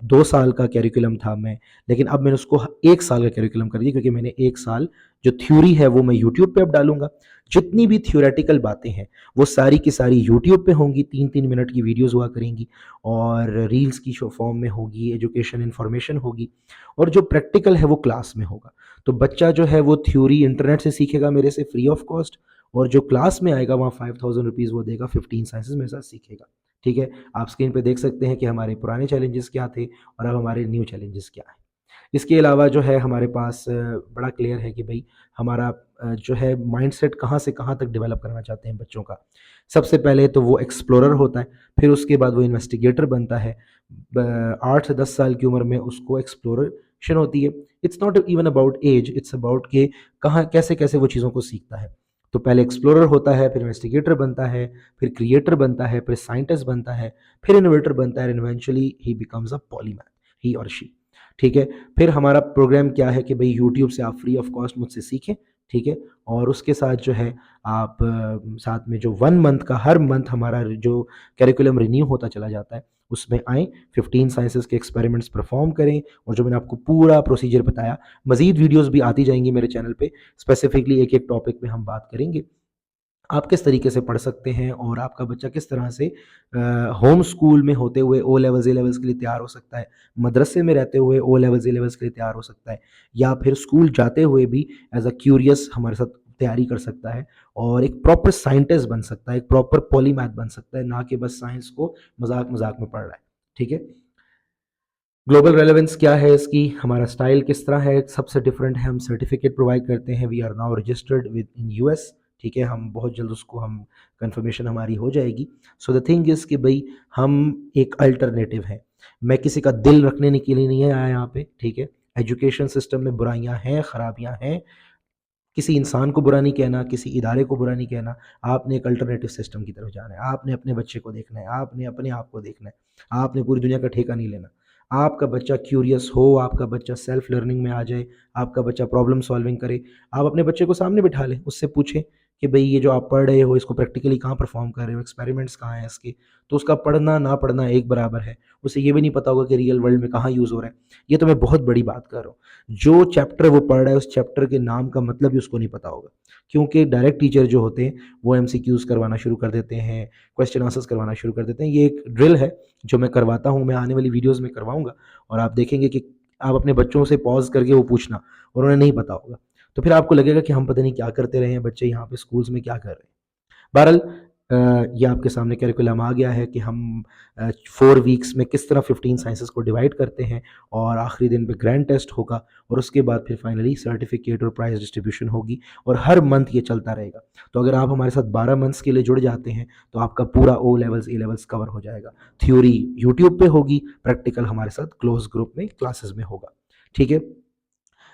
2 साल का करिकुलम था, लेकिन अब मैंने उसको 1 साल का करिकुलम कर दिया, क्योंकि मैंने 1 साल जो थ्योरी है वो मैं यूट्यूब पे अब डालूँगा। जितनी भी थ्योरेटिकल बातें हैं वो सारी की सारी यूट्यूब पे होंगी, 3-3 मिनट की वीडियोज़ हुआ करेंगी और रील्स की शो फॉर्म में होगी, एजुकेशन इन्फॉर्मेशन होगी और जो प्रैक्टिकल है वो क्लास में होगा। तो बच्चा जो है वो थ्योरी इंटरनेट से सीखेगा मेरे से फ्री ऑफ कॉस्ट, और जो क्लास में आएगा वहाँ 5000 रुपीज़ वो देगा, 15 साइंसेज़ मेरे साथ सीखेगा। ठीक है? आप स्क्रीन पे देख सकते हैं कि हमारे पुराने चैलेंजेस क्या थे और अब हमारे न्यू चैलेंजेस क्या हैं। इसके अलावा जो है हमारे पास बड़ा क्लियर है कि भई हमारा जो है माइंडसेट कहाँ से कहाँ तक डेवलप करना चाहते हैं बच्चों का। सबसे पहले तो वो एक्सप्लोरर होता है, फिर उसके बाद वो इन्वेस्टिगेटर बनता है। 8 से 10 साल की उम्र में उसको एक्सप्लोरेशन होती है। It's not even about age, it's about कि कहाँ कैसे-कैसे वो चीज़ों को सीखता है। तो पहले एक्सप्लोरर होता है, फिर इन्वेस्टिगेटर बनता है, फिर क्रिएटर बनता है, फिर साइंटिस्ट बनता है, फिर इनोवेटर बनता है, and eventually he becomes a polymath, he और शी। ठीक है? फिर हमारा प्रोग्राम क्या है कि भई यूट्यूब से आप फ्री ऑफ कॉस्ट मुझसे सीखें, ठीक है। और उसके साथ जो है आप साथ में जो 1 मंथ का हर मंथ हमारा जो करिकुलम रिन्यू होता चला जाता है, उसमें आएँ, 15 साइंसेज़ के एक्सपेरिमेंट्स परफ़ॉर्म करें और जो मैंने आपको पूरा प्रोसीजर बताया, मज़ीद वीडियोज़ भी आती जाएँगी मेरे चैनल पे, स्पेसिफ़िकली एक-एक टॉपिक पे हम बात करेंगे। आप किस तरीके से पढ़ सकते हैं और आपका बच्चा किस तरह से होम स्कूल में होते हुए ओ लेवल्स, ए लेवल्स के लिए तैयार हो सकता है, मदरसे में रहते हुए ओ लेवल्स, ए लेवल्स के लिए तैयार हो सकता है, या फिर स्कूल जाते हुए भी एज़ अ क्यूरियस हमारे साथ तैयारी कर सकता है और एक प्रॉपर साइंटिस्ट बन सकता है, एक प्रॉपर पॉलीमैथ बन सकता है, ना कि बस साइंस को मज़ाक-मज़ाक में पढ़ रहा है। ठीक है? ग्लोबल रेलेवेंस क्या है इसकी, हमारा स्टाइल किस तरह है, सबसे डिफरेंट है, हम सर्टिफिकेट प्रोवाइड करते हैं, we are now registered with in US. ठीक है, हम बहुत जल्द उसको हम कंफर्मेशन हमारी हो जाएगी। सो द थिंग इज़ कि भाई हम एक अल्टरनेटिव है, मैं किसी का दिल रखने के लिए नहीं आया यहाँ पे। ठीक है, एजुकेशन सिस्टम में बुराइयां हैं, खराबियां हैं, किसी इंसान को बुरा नहीं कहना, किसी इदारे को बुरा नहीं कहना, आपने एक अल्टरनेटिव सिस्टम की तरफ जाना है, आपने अपने बच्चे को देखना है, आपने अपने आप को देखना है, आपने पूरी दुनिया का ठेका नहीं लेना। आपका बच्चा क्यूरियस हो, आपका बच्चा सेल्फ लर्निंग में आ जाए, आपका बच्चा प्रॉब्लम सॉल्विंग करे, आप अपने बच्चे को सामने बिठा लें, उससे पूछें कि भई ये जो आप पढ़ रहे हो इसको प्रैक्टिकली कहाँ परफ़ॉर्म कर रहे हो, एक्सपेरिमेंट्स कहाँ हैं इसके? तो उसका पढ़ना ना पढ़ना एक बराबर है, उसे ये भी नहीं पता होगा कि रियल वर्ल्ड में कहाँ यूज़ हो रहा है। ये तो मैं बहुत बड़ी बात कर रहा हूँ। जो चैप्टर वो पढ़ रहा है, उस चैप्टर के नाम का मतलब भी उसको नहीं पता होगा, क्योंकि डायरेक्ट टीचर जो होते हैं वो एमसीक्यूज़ करवाना शुरू कर देते हैं, क्वेश्चन आंसर्स करवाना शुरू कर देते हैं। ये एक ड्रिल है जो मैं करवाता हूँ, मैं आने वाली वीडियोज़ में करवाऊँगा और आप देखेंगे कि आप अपने बच्चों से पॉज़ करके वो पूछना और उन्हें नहीं पता होगा। तो फिर आपको लगेगा कि हम पता नहीं क्या करते रहे हैं, बच्चे यहाँ पे स्कूल्स में क्या कर रहे हैं। बहरहाल ये आपके सामने करिकुलम आ गया है कि हम 4 वीक्स में किस तरह 15 साइंसेस को डिवाइड करते हैं और आखिरी दिन पे ग्रैंड टेस्ट होगा और उसके बाद फिर फाइनली सर्टिफिकेट और प्राइज़ डिस्ट्रीब्यूशन होगी और हर मंथ ये चलता रहेगा। तो अगर आप हमारे साथ 12 मंथ्स के लिए जुड़ जाते हैं तो आपका पूरा O levels, A levels cover हो जाएगा। थ्योरी यूट्यूब पे होगी, प्रैक्टिकल हमारे साथ क्लोज़ ग्रुप में क्लासेस में होगा। ठीक है?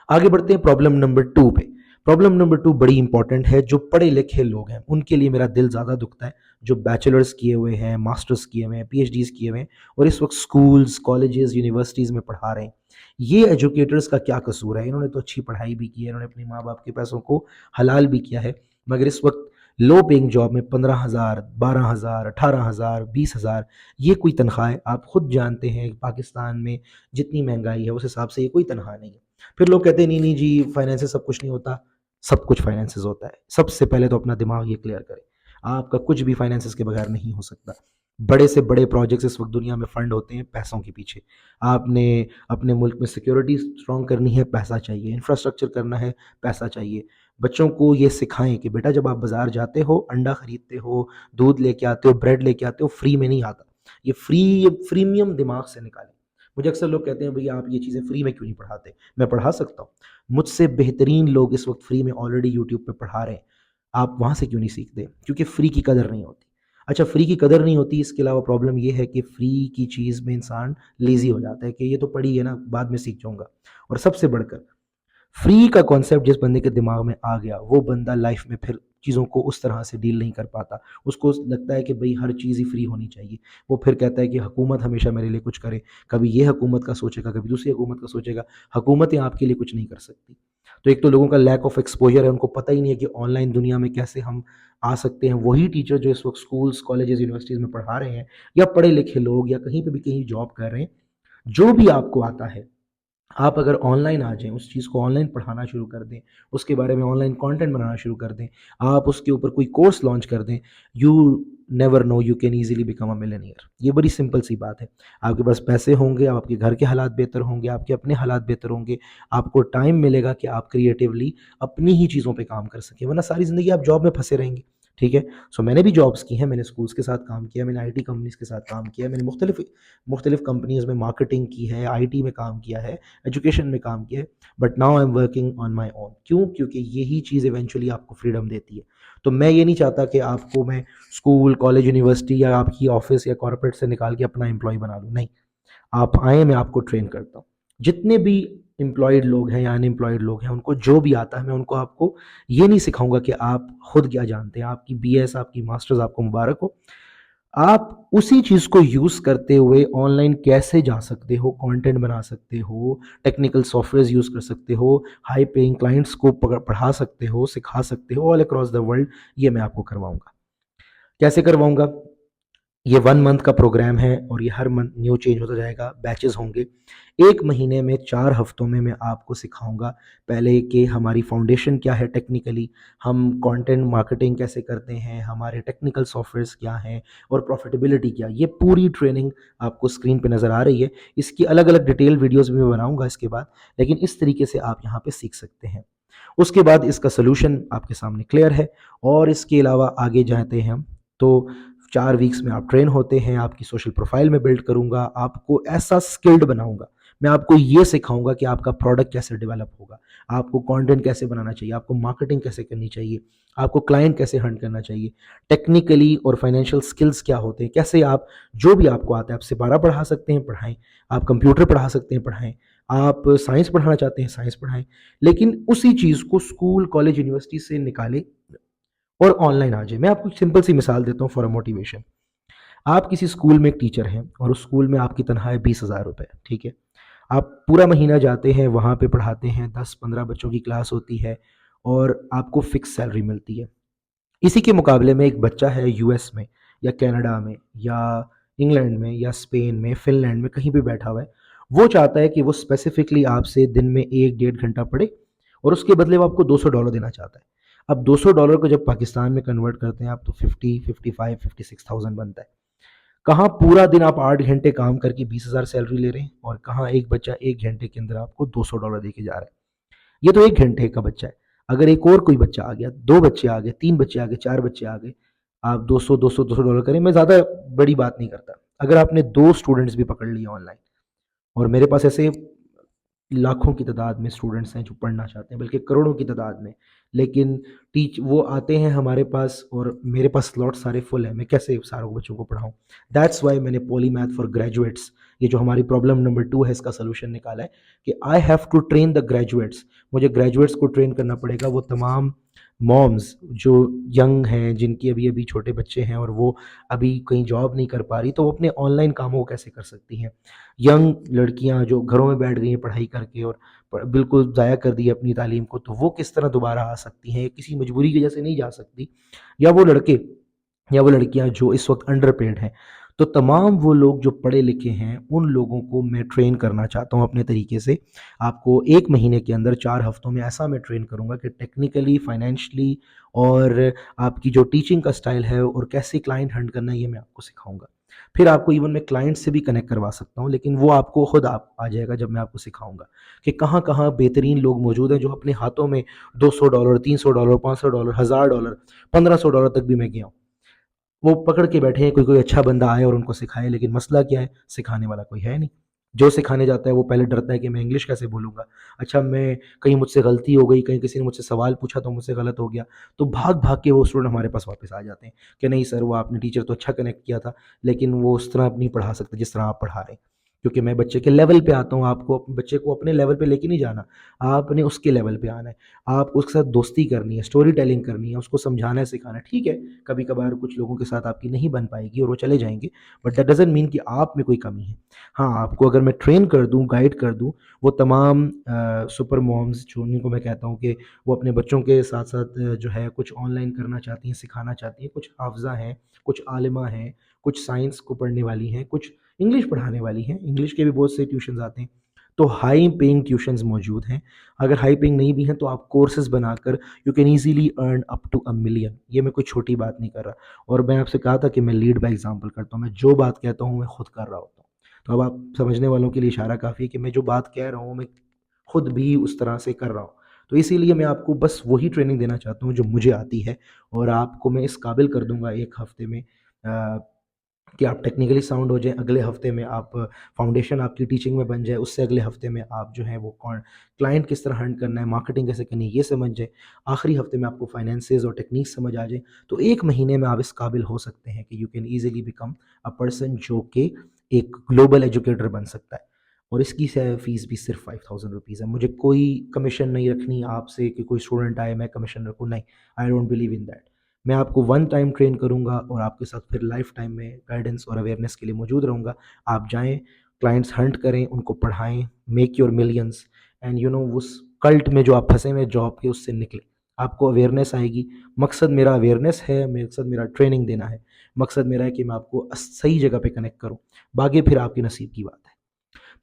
आगे बढ़ते हैं प्रॉब्लम नंबर 2 पे। प्रॉब्लम नंबर 2 बड़ी इंपॉर्टेंट है, जो पढ़े लिखे लोग हैं उनके लिए मेरा दिल ज़्यादा दुखता है, जो बैचलर्स किए हुए हैं, मास्टर्स किए हुए हैं, पीएचडीज़ किए हुए हैं और इस वक्त स्कूल्स, कॉलेजेस, यूनिवर्सिटीज़ में पढ़ा रहे हैं। ये एजुकेटर्स का क्या कसूर है? इन्होंने तो अच्छी पढ़ाई भी की है, इन्होंने अपने माँ बाप के पैसों को हलाल भी किया है, मगर इस वक्त लो पेइंग जॉब में 15,000, 12,000, 18,000, 20,000 ये कोई तनख्वाह है? आप खुद जानते हैं पाकिस्तान में जितनी महंगाई है उस हिसाब से ये कोई तनख्वाह नहीं है। फिर लोग कहते हैं नहीं नहीं जी, फाइनेंस से सब कुछ नहीं होता। सब कुछ फाइनेंस होता है। सबसे पहले तो अपना दिमाग ये क्लियर करें, आपका कुछ भी फाइनेंस के बगैर नहीं हो सकता। बड़े से बड़े प्रोजेक्ट्स इस वक्त दुनिया में फंड होते हैं पैसों के पीछे। आपने अपने मुल्क में सिक्योरिटी स्ट्रॉन्ग करनी है, पैसा चाहिए, इंफ्रास्ट्रक्चर करना है, पैसा चाहिए। बच्चों को ये सिखाएं कि बेटा जब आप बाजार जाते हो, अंडा खरीदते हो, दूध लेके आते हो, ब्रेड लेके आते हो, फ्री में नहीं आता। ये प्रीमियम दिमाग से निकालें। मुझे अक्सर लोग कहते हैं भैया आप ये चीज़ें फ्री में क्यों नहीं पढ़ाते? मैं पढ़ा सकता हूँ। मुझसे बेहतरीन लोग इस वक्त फ्री में ऑलरेडी यूट्यूब पे पढ़ा रहे हैं। आप वहाँ से क्यों नहीं सीखते? क्योंकि फ्री की कदर नहीं होती। अच्छा, फ्री की कदर नहीं होती, इसके अलावा प्रॉब्लम ये है कि फ्री की चीज़ में इंसान लेज़ी हो जाता है कि ये तो पड़ी है ना, बाद में सीख जाऊँगा। और सबसे बढ़कर फ्री का कॉन्सेप्ट जिस बंदे के दिमाग में आ गया, वो बंदा लाइफ में फिर चीज़ों को उस तरह से डील नहीं कर पाता। उसको लगता है कि भई हर चीज़ ही फ्री होनी चाहिए। वो फिर कहता है कि हुकूमत हमेशा मेरे लिए कुछ करे। कभी ये हुकूमत का सोचेगा, कभी दूसरी हुकूमत का सोचेगा। हुकूमतें आपके लिए कुछ नहीं कर सकती। तो एक तो लोगों का लैक ऑफ एक्सपोज़र है, उनको पता ही नहीं है कि ऑनलाइन दुनिया में कैसे हम आ सकते हैं। वही टीचर जो इस वक़्त स्कूल्स, कॉलेजेस, यूनिवर्सिटीज़ में पढ़ा रहे हैं या पढ़े-लिखे लोग या कहीं पे भी कहीं जॉब कर रहे हैं, जो भी आपको आता है, आप अगर ऑनलाइन आ जाएँ, उस चीज़ को ऑनलाइन पढ़ाना शुरू कर दें, उसके बारे में ऑनलाइन कंटेंट बनाना शुरू कर दें, आप उसके ऊपर कोई कोर्स लॉन्च कर दें, you never know, you can easily become a millionaire. ये बड़ी सिंपल सी बात है। आपके पास पैसे होंगे, आपके घर के हालात बेहतर होंगे, आपके अपने हालात बेहतर होंगे, आपको टाइम मिलेगा कि आप क्रिएटिवली अपनी ही चीज़ों पे काम कर सकें, वरना सारी ज़िंदगी आप जॉब में फँसे रहेंगे। ठीक है? सो मैंने भी जॉब्स की हैं, मैंने स्कूल्स के साथ काम किया, मैंने आईटी कंपनीज़ के साथ काम किया, मैंने मुख्तलिफ़ कंपनीज़ में मार्केटिंग की है, आईटी में काम किया है, एजुकेशन में काम किया है, but now I am working on my own. क्यों? क्योंकि यही चीज़ इवेंचुअली आपको फ्रीडम देती है। तो मैं ये नहीं चाहता कि आपको मैं स्कूल, कॉलेज, यूनिवर्सिटी या आपकी ऑफ़िस या कॉर्पोरेट से निकाल के अपना एम्प्लॉयी बना लूँ, नहीं। आप आएँ, मैं आपको ट्रेन करता हूँ। जितने भी एम्प्लॉयड लोग हैं या अनएम्प्लॉयड लोग हैं, उनको जो भी आता है, मैं उनको आपको ये नहीं सिखाऊँगा कि आप खुद क्या जानते हैं। आपकी बीएस, आपकी मास्टर्स आपको मुबारक हो। आप उसी चीज़ को यूज़ करते हुए ऑनलाइन कैसे जा सकते हो, कंटेंट बना सकते हो, टेक्निकल सॉफ्टवेयर्स यूज़ कर सकते हो, हाई पेइंग क्लाइंट्स को पढ़ा सकते हो, सिखा सकते हो ऑल अक्रॉस द वर्ल्ड, ये मैं आपको करवाऊँगा। कैसे करवाऊँगा? ये 1 मंथ का प्रोग्राम है और ये हर मंथ न्यू चेंज होता जाएगा, बैचेज़ होंगे। 1 महीने में 4 हफ्तों में मैं आपको सिखाऊँगा, पहले कि हमारी फाउंडेशन क्या है टेक्निकली, हम कंटेंट मार्केटिंग कैसे करते हैं, हमारे टेक्निकल सॉफ्टवेयर्स क्या हैं और प्रॉफिटेबिलिटी क्या है। ये पूरी ट्रेनिंग आपको स्क्रीन पे नज़र आ रही है। इसकी अलग-अलग डिटेल वीडियोज़ भी मैं बनाऊँगा इसके बाद, लेकिन इस तरीके से आप यहाँ पे सीख सकते हैं। उसके बाद इसका सॉल्यूशन आपके सामने क्लियर है और इसके अलावा आगे जाते हैं हम, तो 4 वीक्स में आप ट्रेन होते हैं, आपकी सोशल प्रोफाइल मैं बिल्ड करूँगा, आपको ऐसा स्किल्ड बनाऊँगा। मैं आपको ये सिखाऊँगा कि आपका प्रोडक्ट कैसे डेवलप होगा, आपको कंटेंट कैसे बनाना चाहिए, आपको मार्केटिंग कैसे करनी चाहिए, आपको क्लाइंट कैसे हंट करना चाहिए, टेक्निकली और फाइनेंशियल स्किल्स क्या होते हैं, कैसे आप जो भी आपको आता है, आप सिपारा पढ़ा सकते हैं, पढ़ाएँ, आप कंप्यूटर पढ़ा सकते हैं, पढ़ाएँ, आप साइंस पढ़ाना चाहते हैं, साइंस पढ़ाएँ। लेकिन उसी चीज़ को स्कूल, कॉलेज, यूनिवर्सिटी से निकालें और ऑनलाइन आ जाए। मैं आपको एक सिंपल सी मिसाल देता हूँ फॉर अ मोटिवेशन। आप किसी स्कूल में एक टीचर हैं और उस स्कूल में आपकी तनख्वाह है 20,000 रुपए, ठीक है? आप पूरा महीना जाते हैं, वहाँ पे पढ़ाते हैं, 10-15 बच्चों की क्लास होती है और आपको फिक्स सैलरी मिलती है। इसी के मुकाबले में एक बच्चा है यूएस में या कनाडा में या इंग्लैंड में या स्पेन में, फ़िनलैंड में, कहीं भी बैठा हुआ है। वो चाहता है कि वो स्पेसिफ़िकली आपसे दिन में 1 डेढ़ घंटा पढ़े और उसके बदले वो आपको $200 देना चाहता है। अब $200 को जब पाकिस्तान में कन्वर्ट करते हैं आप तो 50, 55, 56,000 बनता है। कहाँ पूरा दिन आप 8 घंटे काम करके 20,000 सैलरी ले रहे हैं और कहाँ एक बच्चा 1 घंटे के अंदर आपको $200 दे के जा रहा है। ये तो 1 घंटे का बच्चा है। अगर एक और कोई बच्चा आ गया, 2 बच्चे आ गए, 3 बच्चे आ गए, 4 बच्चे आ गए, आप 200, 200, $200 करें, मैं ज़्यादा बड़ी बात नहीं करता। अगर आपने 2 स्टूडेंट्स भी पकड़ लिए ऑनलाइन और मेरे पास ऐसे लाखों की तादाद में स्टूडेंट्स हैं जो पढ़ना चाहते हैं, बल्कि करोड़ों की तादाद में। लेकिन टीच वो आते हैं हमारे पास और मेरे पास स्लॉट सारे फुल हैं, मैं कैसे सारों बच्चों को पढ़ाऊँ? दैट्स व्हाई मैंने पॉलीमैथ फॉर ग्रेजुएट्स, ये जो हमारी प्रॉब्लम नंबर 2 है, इसका सॉल्यूशन निकाला है कि I have to train the graduates. मुझे ग्रेजुएट्स को ट्रेन करना पड़ेगा, वो तमाम मॉम्स जो यंग हैं, जिनकी अभी-अभी छोटे बच्चे हैं और वो अभी कहीं जॉब नहीं कर पा रही, तो वो अपने ऑनलाइन कामों को कैसे कर सकती हैं? यंग लड़कियां जो घरों में बैठ गई हैं पढ़ाई करके और बिल्कुल ज़ाया कर दी है अपनी तालीम को, तो वो किस तरह दोबारा आ सकती हैं? किसी मजबूरी की वजह से नहीं जा सकती, या वो लड़के या वो लड़कियां जो इस वक्त अंडरपेड हैं। तो तमाम वो लोग जो पढ़े लिखे हैं, उन लोगों को मैं ट्रेन करना चाहता हूँ अपने तरीके से। आपको 1 महीने के अंदर 4 हफ्तों में ऐसा मैं ट्रेन करूँगा कि टेक्निकली, फाइनेंशियली और आपकी जो टीचिंग का स्टाइल है और कैसे क्लाइंट हंट करना है, ये मैं आपको सिखाऊँगा। फिर आपको इवन मैं क्लाइंट से भी कनेक्ट करवा सकता हूँ, लेकिन वो आपको खुद आप आ जाएगा जब मैं आपको सिखाऊँगा कि कहाँ-कहाँ बेहतरीन लोग मौजूद हैं जो अपने हाथों में $200, $300, $500, $1000, $1500 तक भी मैं गया हूँ। वो पकड़ के बैठे हैं, कोई-कोई अच्छा बंदा आए और उनको सिखाए, लेकिन मसला क्या है? सिखाने वाला कोई है नहीं। जो सिखाने जाता है वो पहले डरता है कि मैं इंग्लिश कैसे बोलूँगा? अच्छा, मैं कहीं मुझसे गलती हो गई, कहीं किसी ने मुझसे सवाल पूछा तो मुझसे गलत हो गया, तो भाग-भाग के वो स्टूडेंट हमारे पास वापस आ जाते हैं कि नहीं सर, वो आपने टीचर तो अच्छा कनेक्ट किया था, लेकिन वो उस तरह नहीं पढ़ा सकते जिस तरह आप पढ़ा रहे हैं। क्योंकि मैं बच्चे के लेवल पे आता हूँ, आपको बच्चे को अपने लेवल पे लेके नहीं जाना, आपने उसके लेवल पे आना है। आपको उसके साथ दोस्ती करनी है, स्टोरी टेलिंग करनी है, उसको समझाना है, सिखाना है। ठीक है, कभी-कभार कुछ लोगों के साथ आपकी नहीं बन पाएगी और वो चले जाएँगे, बट दैट डज़न्ट मीन कि आप में कोई कमी है। हाँ, आपको अगर मैं ट्रेन कर दूँ, गाइड कर दूँ, वो तमाम सुपर मॉम्स जो उन्हीं को मैं कहता हूँ कि वो अपने बच्चों के साथ-साथ जो है कुछ ऑनलाइन करना चाहती हैं, सिखाना चाहती हैं, कुछ हाफ़िज़ा हैं, कुछ आलिमा हैं, कुछ साइंस को पढ़ने वाली हैं, कुछ इंग्लिश पढ़ाने वाली हैं, इंग्लिश के भी बहुत से ट्यूशन्स आते हैं। तो हाई पेइंग ट्यूशन्स मौजूद हैं। अगर हाई पेइंग नहीं भी हैं तो आप कोर्सेज़ बनाकर you can easily earn up to a million. ये मैं कोई छोटी बात नहीं कर रहा, और मैं आपसे कहा था कि मैं लीड बाय एग्ज़ाम्पल करता हूँ, मैं जो बात कहता हूँ मैं खुद कर रहा होता हूँ। तो अब आप समझने वालों के लिए इशारा काफ़ी है कि मैं जो बात कह रहा हूँ मैं खुद भी उस तरह से कर रहा हूँ। तो इसीलिए मैं आपको बस वही ट्रेनिंग देना चाहता हूँ जो मुझे आती है, और आपको मैं इस काबिल कर दूँगा 1 हफ़्ते में कि आप टेक्निकली साउंड हो जाएँ, अगले हफ्ते में आप फाउंडेशन आपकी टीचिंग में बन जाए, उससे अगले हफ्ते में आप जो है वो क्लाइंट किस तरह हंट करना है, मार्केटिंग कैसे करनी है, ये समझ जाएँ। आखिरी हफ्ते में आपको फाइनेंसेस और टेक्निक्स समझ आ जाए, तो 1 महीने में आप इस काबिल हो सकते हैं कि you can easily become a person जो कि एक ग्लोबल एजुकेटर बन सकता है। और इसकी फ़ीस भी सिर्फ़ ₹5000 है। मुझे कोई कमीशन नहीं रखनी आपसे कि कोई स्टूडेंट आए मैं कमीशन रखूँ, नहीं, I don't believe in that. मैं आपको वन टाइम ट्रेन करूँगा और आपके साथ फिर लाइफ टाइम में गाइडेंस और अवेयरनेस के लिए मौजूद रहूँगा। आप जाएँ, क्लाइंट्स हंट करें, उनको पढ़ाएँ, मेक योर मिलियंस एंड उस कल्ट में जो आप फँसे हुए हैं जॉब के, उससे निकलें। आपको अवेयरनेस आएगी। मकसद मेरा अवेयरनेस है, मकसद मेरा ट्रेनिंग देना है। मकसद मेरा है कि मैं आपको सही जगह पे कनेक्ट करूँ। बाकी फिर आपके नसीब की बात है।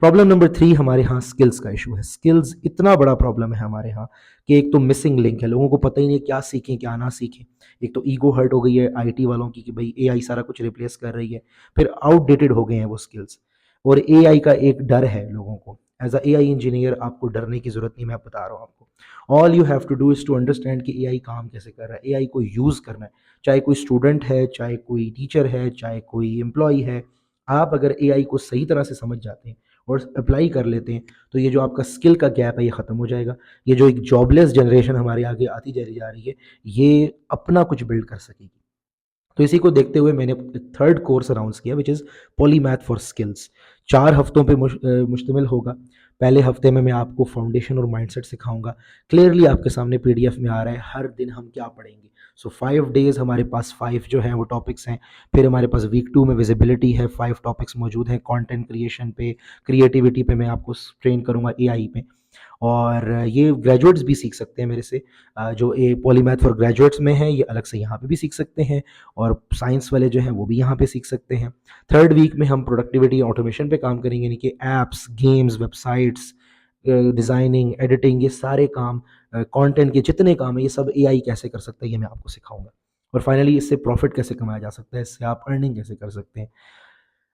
प्रॉब्लम नंबर 3 हमारे यहाँ स्किल्स का इशू है। स्किल्स इतना बड़ा प्रॉब्लम है हमारे यहाँ कि एक तो मिसिंग लिंक है, लोगों को पता ही नहीं क्या सीखें क्या ना सीखें। एक तो ईगो हर्ट हो गई है आईटी वालों की कि भाई एआई सारा कुछ रिप्लेस कर रही है, फिर आउटडेटेड हो गए हैं वो स्किल्स। और एआई का एक डर है लोगों को। एज अ एआई इंजीनियर आपको डरने की ज़रूरत नहीं, मैं बता रहा हूँ आपको। All you have to do is to understand कि एआई काम कैसे कर रहा है, एआई को यूज़ करना है। चाहे कोई स्टूडेंट है, चाहे कोई टीचर है, चाहे कोई एम्प्लॉय है, आप अगर एआई को सही तरह से समझ जाते हैं और अप्लाई कर लेते हैं तो ये जो आपका स्किल का गैप है ये ख़त्म हो जाएगा। ये जो एक जॉबलेस जनरेशन हमारे आगे आती चली जा रही है, ये अपना कुछ बिल्ड कर सकेगी। तो इसी को देखते हुए मैंने थर्ड कोर्स अनाउंस किया which is polymath for skills. 4 हफ्तों पे मुश्तमिल होगा। पहले हफ्ते में मैं आपको फाउंडेशन और माइंडसेट सिखाऊंगा। क्लियरली आपके सामने पीडीएफ में आ रहा है हर दिन हम क्या पढ़ेंगे। सो 5 डेज़ हमारे पास 5 जो हैं वो टॉपिक्स हैं। फिर हमारे पास वीक 2 में विजिबिलिटी है, 5 टॉपिक्स मौजूद हैं। कंटेंट क्रिएशन पे, क्रिएटिविटी पे मैं आपको ट्रेन करूँगा, एआई पे। और ये ग्रेजुएट्स भी सीख सकते हैं मेरे से। जो ए पॉलीमैथ फॉर ग्रेजुएट्स में है ये अलग से यहाँ पे भी सीख सकते हैं, और साइंस वाले जो हैं वो भी यहाँ पे सीख सकते हैं। थर्ड वीक में हम प्रोडक्टिविटी ऑटोमेशन पे काम करेंगे, यानी कि apps, games, websites, designing, editing, ये सारे काम, कंटेंट के जितने काम हैं ये सब एआई कैसे कर सकता है ये मैं आपको सिखाऊंगा। और फाइनली इससे प्रॉफिट कैसे कमाया जा सकता है, इससे आप अर्निंग कैसे कर सकते हैं।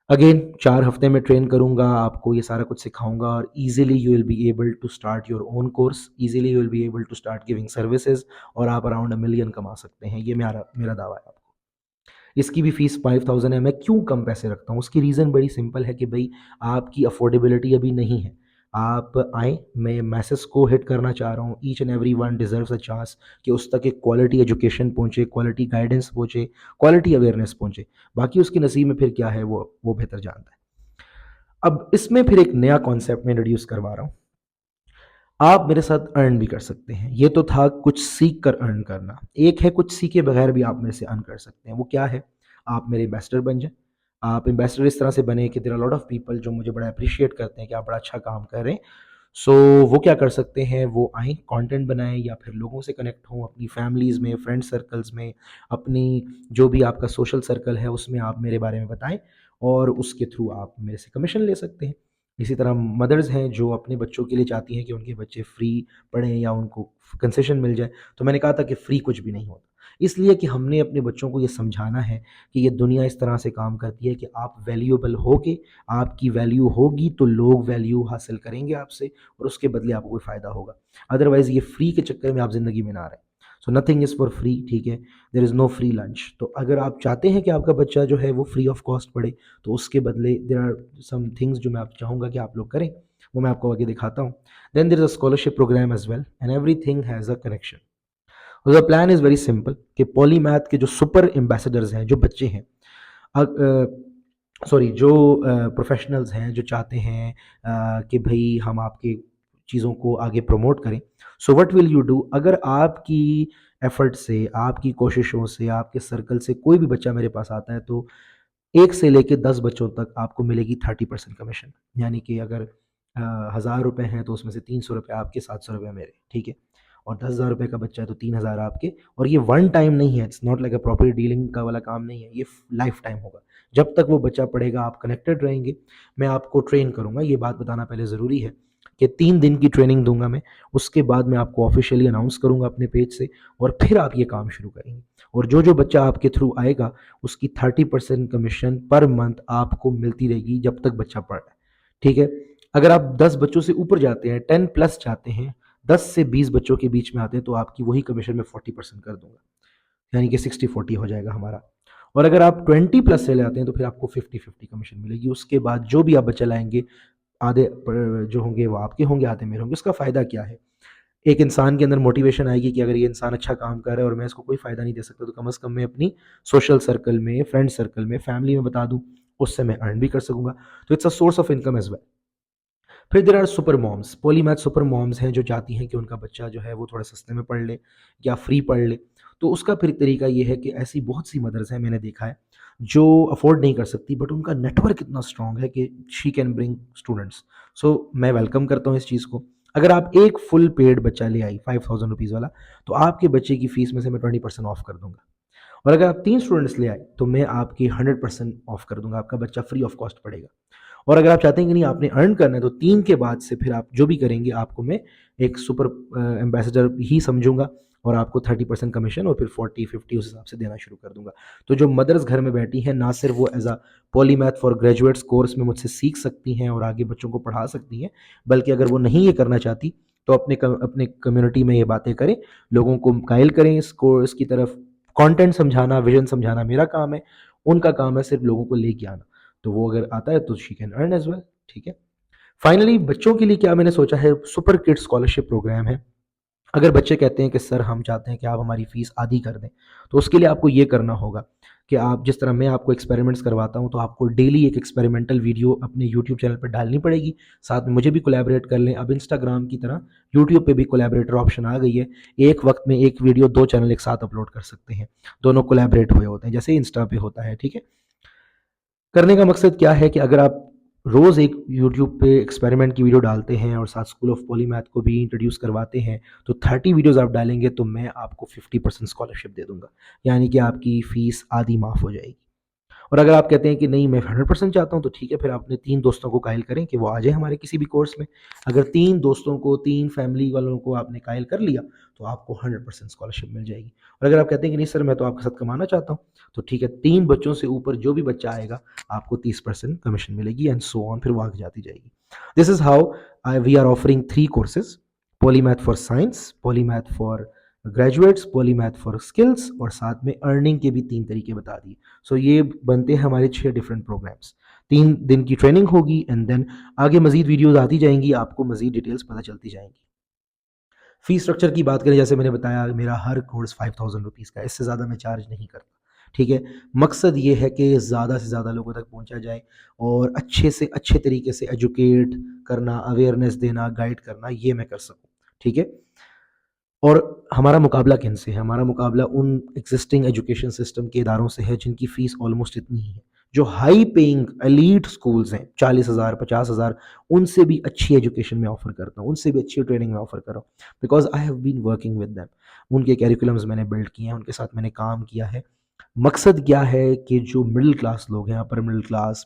अगेन 4 हफ्ते में ट्रेन करूँगा, आपको ये सारा कुछ सिखाऊँगा और easily you will be able to start your own course, easily you will be able to start giving services और आप अराउंड 1 मिलियन कमा सकते हैं। ये मेरा मेरा दावा है आपको। इसकी भी फ़ीस 5000 है। मैं क्यों कम पैसे रखता हूँ? उसकी रीज़न बड़ी सिंपल है कि भई आपकी अफ़ोर्डेबिलिटी अभी नहीं है। आप आएँ, मैं मैसेज को हिट करना चाह रहा हूँ। Each and everyone deserves a chance कि उस तक एक क्वालिटी एजुकेशन पहुँचे, क्वालिटी गाइडेंस पहुँचे, क्वालिटी अवेयरनेस पहुँचे। बाकी उसके नसीब में फिर क्या है वो बेहतर जानता है। अब इसमें फिर एक नया कॉन्सेप्ट मैं इंट्रोड्यूस करवा रहा हूँ। आप मेरे साथ अर्न भी कर सकते हैं। ये तो था कुछ सीख कर अर्न करना। एक है कुछ सीखे बगैर भी आप मेरे से अर्न कर सकते हैं। वो क्या है? आप मेरे एम्बेसडर बन जाएँ। आप एम्बेसडर इस तरह से बने कि there are lot of people जो मुझे बड़ा एप्रिशिएट करते हैं कि आप बड़ा अच्छा काम कर रहे हैं। सो वो क्या कर सकते हैं, वो आएँ, कंटेंट बनाएँ या फिर लोगों से कनेक्ट हों, अपनी फैमिलीज़ में, फ्रेंड सर्कल्स में, अपनी जो भी आपका सोशल सर्कल है उसमें आप मेरे बारे में बताएँ और उसके थ्रू आप मेरे से कमीशन ले सकते हैं। इसी तरह मदर्स हैं जो अपने बच्चों के लिए चाहती हैं कि उनके बच्चे फ्री पढ़ें या उनको कंसेशन मिल जाए। तो मैंने कहा था कि फ्री कुछ भी नहीं होता। इसलिए कि हमने अपने बच्चों को ये समझाना है कि ये दुनिया इस तरह से काम करती है कि आप वैल्यूएबल होगे, आपकी वैल्यू होगी तो लोग वैल्यू हासिल करेंगे आपसे और उसके बदले आपको कोई फ़ायदा होगा। अदरवाइज़ ये फ्री के चक्कर में आप ज़िंदगी में ना रहें। So nothing is for free, ठीक है? There is no free lunch. तो अगर आप चाहते हैं कि आपका बच्चा जो है वो फ्री ऑफ कॉस्ट पढ़े, तो उसके बदले देयर आर सम थिंग्स जो मैं आप चाहूँगा कि आप लोग करें, वो मैं आपको आगे दिखाता हूँ। Then there is a scholarship program as well and everything has a connection. The plan is very simple कि पॉलीमैथ के जो सुपर एम्बेसडर्स हैं, जो बच्चे हैं, सॉरी जो प्रोफेशनल्स हैं जो चाहते हैं कि भई हम आपकी चीज़ों को आगे प्रमोट करें। So what will you do? अगर आपकी एफ़र्ट से, आपकी कोशिशों से, आपके सर्कल से कोई भी बच्चा मेरे पास आता है तो 1 से लेके 10 बच्चों तक आपको मिलेगी 30% कमीशन। यानी कि अगर ₹1000 हैं तो उसमें से ₹300 आपके, ₹700 मेरे, ठीक है? और ₹10,000 का बच्चा है तो 3000 आपके। और ये वन टाइम नहीं है, it's not like a property dealing का वाला काम नहीं है, ये लाइफ टाइम होगा। जब तक वो बच्चा पढ़ेगा आप कनेक्टेड रहेंगे, मैं आपको ट्रेन करूँगा। ये बात बताना पहले ज़रूरी है कि 3 दिन की ट्रेनिंग दूँगा मैं, उसके बाद मैं आपको ऑफ़िशियली अनाउंस करूँगा अपने पेज से और फिर आप ये काम शुरू करेंगे। और जो बच्चा आपके थ्रू आएगा उसकी 30% कमीशन पर मंथ आपको मिलती रहेगी जब तक बच्चा पढ़ रहा है, ठीक है? अगर आप 10 बच्चों से ऊपर जाते हैं, 10 प्लस जाते हैं, 10 से 20 बच्चों के बीच में आते हैं तो आपकी वही कमीशन मैं 40% कर दूँगा, यानी कि 60-40 हो जाएगा हमारा। और अगर आप 20 प्लस से लाते हैं तो फिर आपको 50-50 कमीशन मिलेगी। उसके बाद जो भी आप बच्चा लाएँगे, आधे जो होंगे वो आपके होंगे, आधे मेरे होंगे। उसका फ़ायदा क्या है? एक इंसान के अंदर मोटिवेशन आएगी कि अगर ये इंसान अच्छा काम कर रहा है और मैं इसको कोई फ़ायदा नहीं दे सकता तो कम से कम मैं अपनी सोशल सर्कल में, फ्रेंड सर्कल में, फैमिली में बता दूँ, उससे मैं अर्न भी कर सकूँगा। तो it's a source of income as well. फिर there are super moms, polymath super moms हैं जो चाहती हैं कि उनका बच्चा जो है वो थोड़ा सस्ते में पढ़ ले या फ्री पढ़ ले। तो उसका फिर तरीका ये है कि ऐसी बहुत सी मदर्स हैं मैंने देखा है जो अफोर्ड नहीं कर सकती, बट उनका नेटवर्क इतना स्ट्रांग है कि शी कैन ब्रिंग स्टूडेंट्स। सो मैं वेलकम करता हूँ इस चीज़ को। अगर आप एक फुल पेड बच्चा ले आई 5000 रुपीज़ वाला, तो आपके बच्चे की फीस में से मैं 20% ऑफ कर दूंगा। और अगर आप 3 स्टूडेंट्स ले आए तो मैं आपकी 100% ऑफ कर दूंगा, आपका बच्चा फ्री ऑफ कॉस्ट पड़ेगा। और अगर आप चाहते हैं कि नहीं आपने अर्न करना है, तो 3 के बाद से फिर आप जो भी करेंगे आपको मैं एक सुपर एम्बेसडर ही समझूंगा, और आपको 30% कमीशन और फिर 40-50 उस हिसाब से देना शुरू कर दूंगा। तो जो मदर्स घर में बैठी हैं, ना सिर्फ वो age a polymath for graduates course में मुझसे सीख सकती हैं और आगे बच्चों को पढ़ा सकती हैं, बल्कि अगर वो नहीं ये करना चाहती तो अपने कम्युनिटी में ये बातें करें, लोगों को कायल करें इस कोर्स की तरफ। कंटेंट समझाना, विजन समझाना मेरा काम है, उनका काम है सिर्फ लोगों को लेके आना। तो वो अगर आता है तो she can earn as well. ठीक है। फाइनली बच्चों के लिए क्या मैंने सोचा है, सुपर किड्स स्कॉलरशिप प्रोग्राम है। अगर बच्चे कहते हैं कि सर हम चाहते हैं कि आप हमारी फीस आधी कर दें, तो उसके लिए आपको ये करना होगा कि आप जिस तरह मैं आपको एक्सपेरिमेंट्स करवाता हूं, तो आपको डेली एक एक्सपेरिमेंटल वीडियो अपने यूट्यूब चैनल पर डालनी पड़ेगी। साथ में मुझे भी कोलैबोरेट कर लें। अब इंस्टाग्राम की तरह यूट्यूब पे भी कोलैबोरेटर ऑप्शन आ गई है। एक वक्त में एक वीडियो 2 चैनल एक साथ अपलोड कर सकते हैं, दोनों कोलैबोरेट हुए होते हैं जैसे इंस्टा पे होता है। ठीक है। करने का मकसद क्या है कि अगर आप रोज़ एक यूट्यूब पे एक्सपेरिमेंट की वीडियो डालते हैं और साथ स्कूल ऑफ पॉलीमैथ को भी इंट्रोड्यूस करवाते हैं, तो 30 वीडियोज़ आप डालेंगे तो मैं आपको 50% स्कॉलरशिप दे दूंगा, यानी कि आपकी फ़ीस आधी माफ़ हो जाएगी। और अगर आप कहते हैं कि नहीं मैं 100% चाहता हूँ, तो ठीक है, फिर अपने 3 दोस्तों को कायल करें कि वो आ जाए हमारे किसी भी कोर्स में। अगर 3 दोस्तों को, 3 फैमिली वालों को आपने कायल कर लिया, तो आपको 100% स्कॉलरशिप मिल जाएगी। और अगर आप कहते हैं कि नहीं सर मैं तो आपके साथ कमाना चाहता हूँ, तो ठीक है, 3 बच्चों से ऊपर जो भी बच्चा आएगा आपको 30% कमीशन मिलेगी, एंड सो ऑन, फिर वो आगे जाती जाएगी। This is how we are offering 3 courses: polymath for science, polymath for graduates, polymath for skills, और साथ में अर्निंग के भी 3 तरीके बता दिए। सो ये बनते हैं हमारे 6 डिफरेंट प्रोग्राम्स। 3 दिन की ट्रेनिंग होगी, एंड देन आगे मजीद वीडियोज आती जाएंगी, आपको मजीद डिटेल्स पता चलती जाएंगी। फी स्ट्रक्चर की बात करें, जैसे मैंने बताया मेरा हर कोर्स 5000 रुपीज़ का, इससे ज़्यादा मैं चार्ज नहीं करता। ठीक है। मकसद ये है कि ज़्यादा से ज़्यादा लोगों तक पहुंचा जाए और अच्छे से अच्छे तरीके से एजुकेट करना, अवेयरनेस देना, गाइड करना, ये मैं कर सकूं। ठीक है। और हमारा मुकाबला किन से है? हमारा मुकाबला उन एग्जिस्टिंग एजुकेशन सिस्टम के इदारों से है जिनकी फ़ीस ऑलमोस्ट इतनी ही है। जो हाई पेइंग एलीट स्कूल्स हैं, 40,000, 50,000, उनसे भी अच्छी एजुकेशन में ऑफ़र करता हूँ, उनसे भी अच्छी ट्रेनिंग में ऑफ़र कर रहा हूँ, because I have been working with them. उनके करिकुलम्स मैंने बिल्ड किए हैं, उनके साथ मैंने काम किया है। मकसद क्या है कि जो मिडिल क्लास लोग हैं, upper middle class,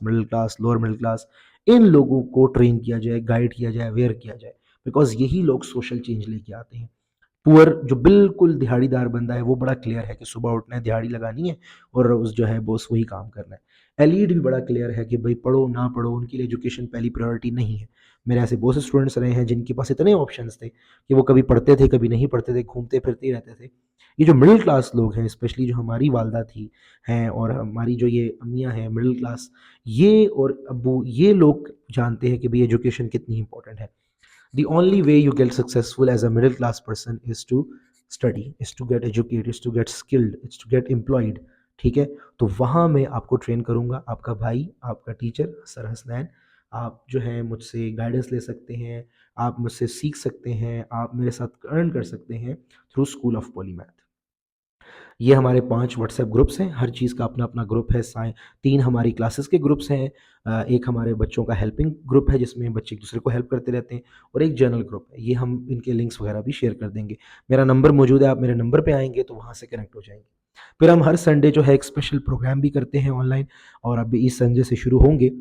lower middle class, इन लोगों को ट्रेन किया जाए, गाइड किया जाए, अवेयर किया जाए, बिकॉज़ यही लोग सोशल चेंज लेके आते हैं। पुअर जो बिल्कुल दिहाड़ीदार बंदा है, वो बड़ा क्लियर है कि सुबह उठना है, दिहाड़ी लगानी है और उस जो है बॉस वही काम करना है। एलीट भी बड़ा क्लियर है कि भाई पढ़ो ना पढ़ो, उनके लिए एजुकेशन पहली प्रायोरिटी नहीं है। मेरे ऐसे बहुत से स्टूडेंट्स रहे हैं जिनके पास इतने ऑप्शंस थे कि वो कभी पढ़ते थे, कभी नहीं पढ़ते थे, घूमते फिरते ही रहते थे। ये जो मिडिल क्लास लोग हैं, स्पेशली जो हमारी वालदा थी हैं और हमारी जो ये अम्मियाँ हैं मिडिल क्लास, ये और अब्बू, ये लोग जानते हैं कि भाई एजुकेशन कितनी इंपॉर्टेंट है। The only way you get successful as a middle class person is to study, is to get educated, is to get skilled, is to get employed। ठीक है। तो वहाँ मैं आपको ट्रेन करूँगा, आपका भाई, आपका टीचर सर हसनैन। आप जो है मुझसे गाइडेंस ले सकते हैं, आप मुझसे सीख सकते हैं, आप मेरे साथ अर्न कर सकते हैं थ्रू स्कूल ऑफ पॉलीमैथ। ये हमारे 5 व्हाट्सएप ग्रुप्स हैं, हर चीज़ का अपना अपना ग्रुप है। 3 हमारी क्लासेस के ग्रुप्स हैं, एक हमारे बच्चों का हेल्पिंग ग्रुप है जिसमें बच्चे एक दूसरे को हेल्प करते रहते हैं, और एक जर्नल ग्रुप है। ये हम इनके लिंक्स वगैरह भी शेयर कर देंगे। मेरा नंबर मौजूद है, आप मेरे नंबर पे आएंगे तो वहाँ से कनेक्ट हो जाएंगे। फिर हम हर संडे जो है एक स्पेशल प्रोग्राम भी करते हैं ऑनलाइन, और अभी इस संडे से शुरू होंगे,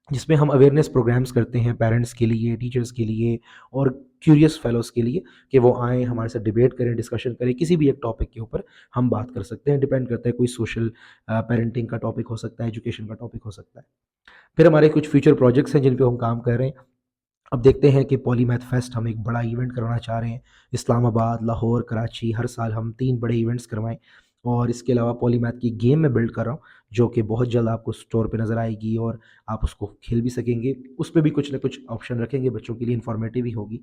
जिसमें हम अवेयरनेस प्रोग्राम्स करते हैं पेरेंट्स के लिए, टीचर्स के लिए और क्यूरियस फेलोज़ के लिए, कि वो आएँ हमारे साथ डिबेट करें, डिस्कशन करें, किसी भी एक टॉपिक के ऊपर हम बात कर सकते हैं। डिपेंड करता है, कोई सोशल पेरेंटिंग का टॉपिक हो सकता है, एजुकेशन का टॉपिक हो सकता है। फिर हमारे कुछ फ्यूचर प्रोजेक्ट्स हैं जिन पे हम काम कर रहे हैं। अब देखते हैं कि पॉलीमैथ फेस्ट हम एक बड़ा इवेंट करवाना चाह रहे हैं। इस्लामाबाद, लाहौर, कराची, हर साल हम 3 बड़े इवेंट्स करवाएँ। और इसके अलावा पॉलीमैथ की गेम मैं बिल्ड कर रहा हूँ, जो कि बहुत जल्द आपको स्टोर पे नज़र आएगी और आप उसको खेल भी सकेंगे। उस पे भी कुछ ना कुछ ऑप्शन रखेंगे, बच्चों के लिए इन्फॉर्मेटिव ही होगी।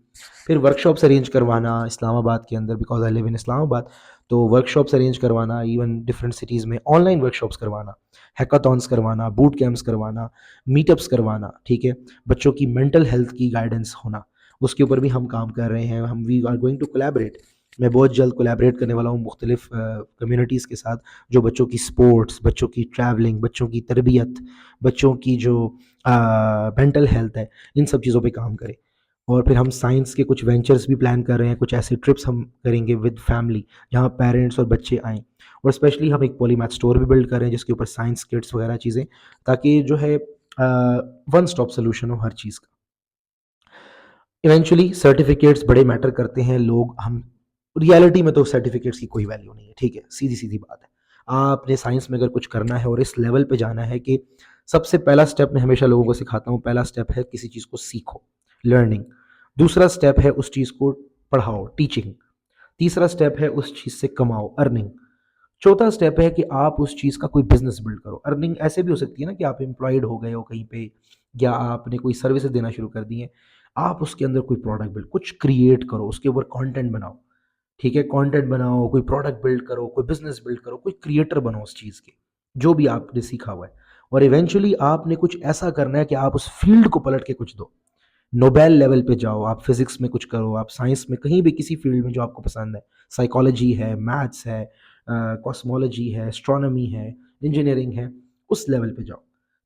फिर वर्कशॉप्स अरेंज करवाना इस्लामाबाद के अंदर, because I live in Islamabad, तो वर्कशॉप्स अरेंज करवाना, इवन डिफरेंट सिटीज़ में ऑनलाइन वर्कशॉप्स करवाना, हैकाथॉन्स करवाना, बूट कैंप्स करवाना, मीटअप्स करवाना। ठीक है। बच्चों की मेंटल हेल्थ की गाइडेंस होना, उसके ऊपर भी हम काम कर रहे हैं। We are going to collaborate मैं बहुत जल्द कोलैबोरेट करने वाला हूँ मुख्तलिफ कम्युनिटीज़ के साथ, जो बच्चों की स्पोर्ट्स, बच्चों की ट्रैवलिंग, बच्चों की तरबियत, बच्चों की जो मेंटल हेल्थ है, इन सब चीज़ों पे काम करें। और फिर हम साइंस के कुछ वेंचर्स भी प्लान कर रहे हैं, कुछ ऐसे ट्रिप्स हम करेंगे विद फैमिली, जहाँ पेरेंट्स और बच्चे आएँ। और स्पेशली हम एक पॉलीमैथ स्टोर भी बिल्ड कर रहे हैं, जिसके ऊपर साइंस किट्स वगैरह चीज़ें, ताकि जो है वन स्टॉप सॉल्यूशन हो हर चीज़ का। इवेंचुअली सर्टिफिकेट्स बड़े मैटर करते हैं। लोग हम रियलिटी में तो सर्टिफिकेट्स की कोई वैल्यू नहीं है, ठीक है, सीधी सीधी बात है। आपने साइंस में अगर कुछ करना है और इस लेवल पे जाना है कि सबसे पहला स्टेप मैं हमेशा लोगों को सिखाता हूँ, पहला स्टेप है किसी चीज़ को सीखो, लर्निंग। दूसरा स्टेप है उस चीज़ को पढ़ाओ, टीचिंग। तीसरा स्टेप है उस चीज़ से कमाओ, अर्निंग। चौथा स्टेप है कि आप उस चीज़ का कोई बिजनेस बिल्ड करो। अर्निंग ऐसे भी हो सकती है ना कि आप एम्प्लॉयड हो गए हो कहीं पे, या आपने कोई सर्विसेज देना शुरू कर दी हैं। आप उसके अंदर कोई प्रोडक्ट बिल्ड, कुछ क्रिएट करो, उसके ऊपर कंटेंट बनाओ, ठीक है, कंटेंट बनाओ, कोई प्रोडक्ट बिल्ड करो, कोई बिजनेस बिल्ड करो, कोई क्रिएटर बनो उस चीज़ के, जो भी आपने सीखा हुआ है। और इवेंचुअली आपने कुछ ऐसा करना है कि आप उस फील्ड को पलट के कुछ दो, नोबेल लेवल पे जाओ, आप फिजिक्स में कुछ करो, आप साइंस में, कहीं भी किसी फील्ड में जो आपको पसंद है, साइकोलॉजी है, मैथ्स है, कॉस्मोलॉजी है, एस्ट्रोनॉमी है, इंजीनियरिंग है, उस लेवल पे जाओ।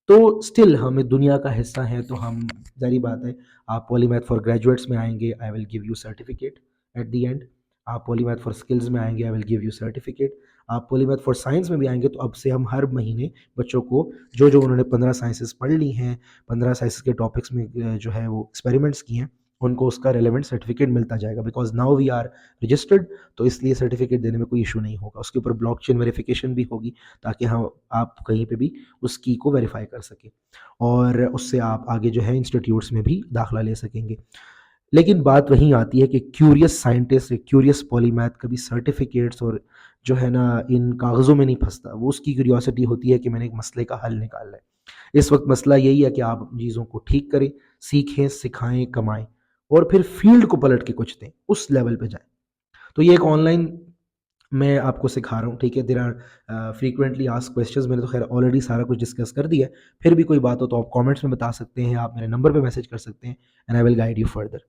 तो स्टिल हम एक दुनिया का हिस्सा हैं, तो हम, ज़ाहिर बात है, आप पॉलीमैथ फॉर ग्रेजुएट्स में आएंगे, I will give you certificate at the end. आप पॉलीमैथ फॉर स्किल्स में आएंगे, I will give you certificate. आप पॉलीमैथ फॉर साइंस में भी आएंगे, तो अब से हम हर महीने बच्चों को, जो जो उन्होंने 15 साइंसेस पढ़ ली हैं, 15 साइंस के टॉपिक्स में जो है वो एक्सपेरिमेंट्स किए हैं, उनको उसका रेलेवेंट सर्टिफिकेट मिलता जाएगा, because now we are registered. तो इसलिए सर्टिफिकेट देने में कोई इशू नहीं होगा। उसके ऊपर ब्लॉकचेन वेरिफिकेशन भी होगी, ताकि हम, आप कहीं पे भी उस की को वेरीफाई कर सकें, और उससे आप आगे जो है इंस्टीट्यूट्स में भी दाखिला ले सकेंगे। लेकिन बात वहीं आती है कि क्यूरियस साइंटिस्ट, क्यूरियस पॉलीमैथ कभी सर्टिफिकेट्स और जो है ना इन कागज़ों में नहीं फंसता। वो उसकी क्यूरियोसिटी होती है कि मैंने एक मसले का हल निकालना है। इस वक्त मसला यही है कि आप चीज़ों को ठीक करें, सीखें, सिखाएं, कमाएं, और फिर फील्ड को पलट के कुछ दें, उस लेवल पे जाएं। तो ये एक ऑनलाइन मैं आपको सिखा रहा हूँ, ठीक है। There are frequently ask questions, मैंने तो खैर ऑलरेडी सारा कुछ डिस्कस कर दिया है। फिर भी कोई बात हो तो आप कमेंट्स में बता सकते हैं, आप मेरे नंबर पे मैसेज कर सकते हैं, and I will guide you further.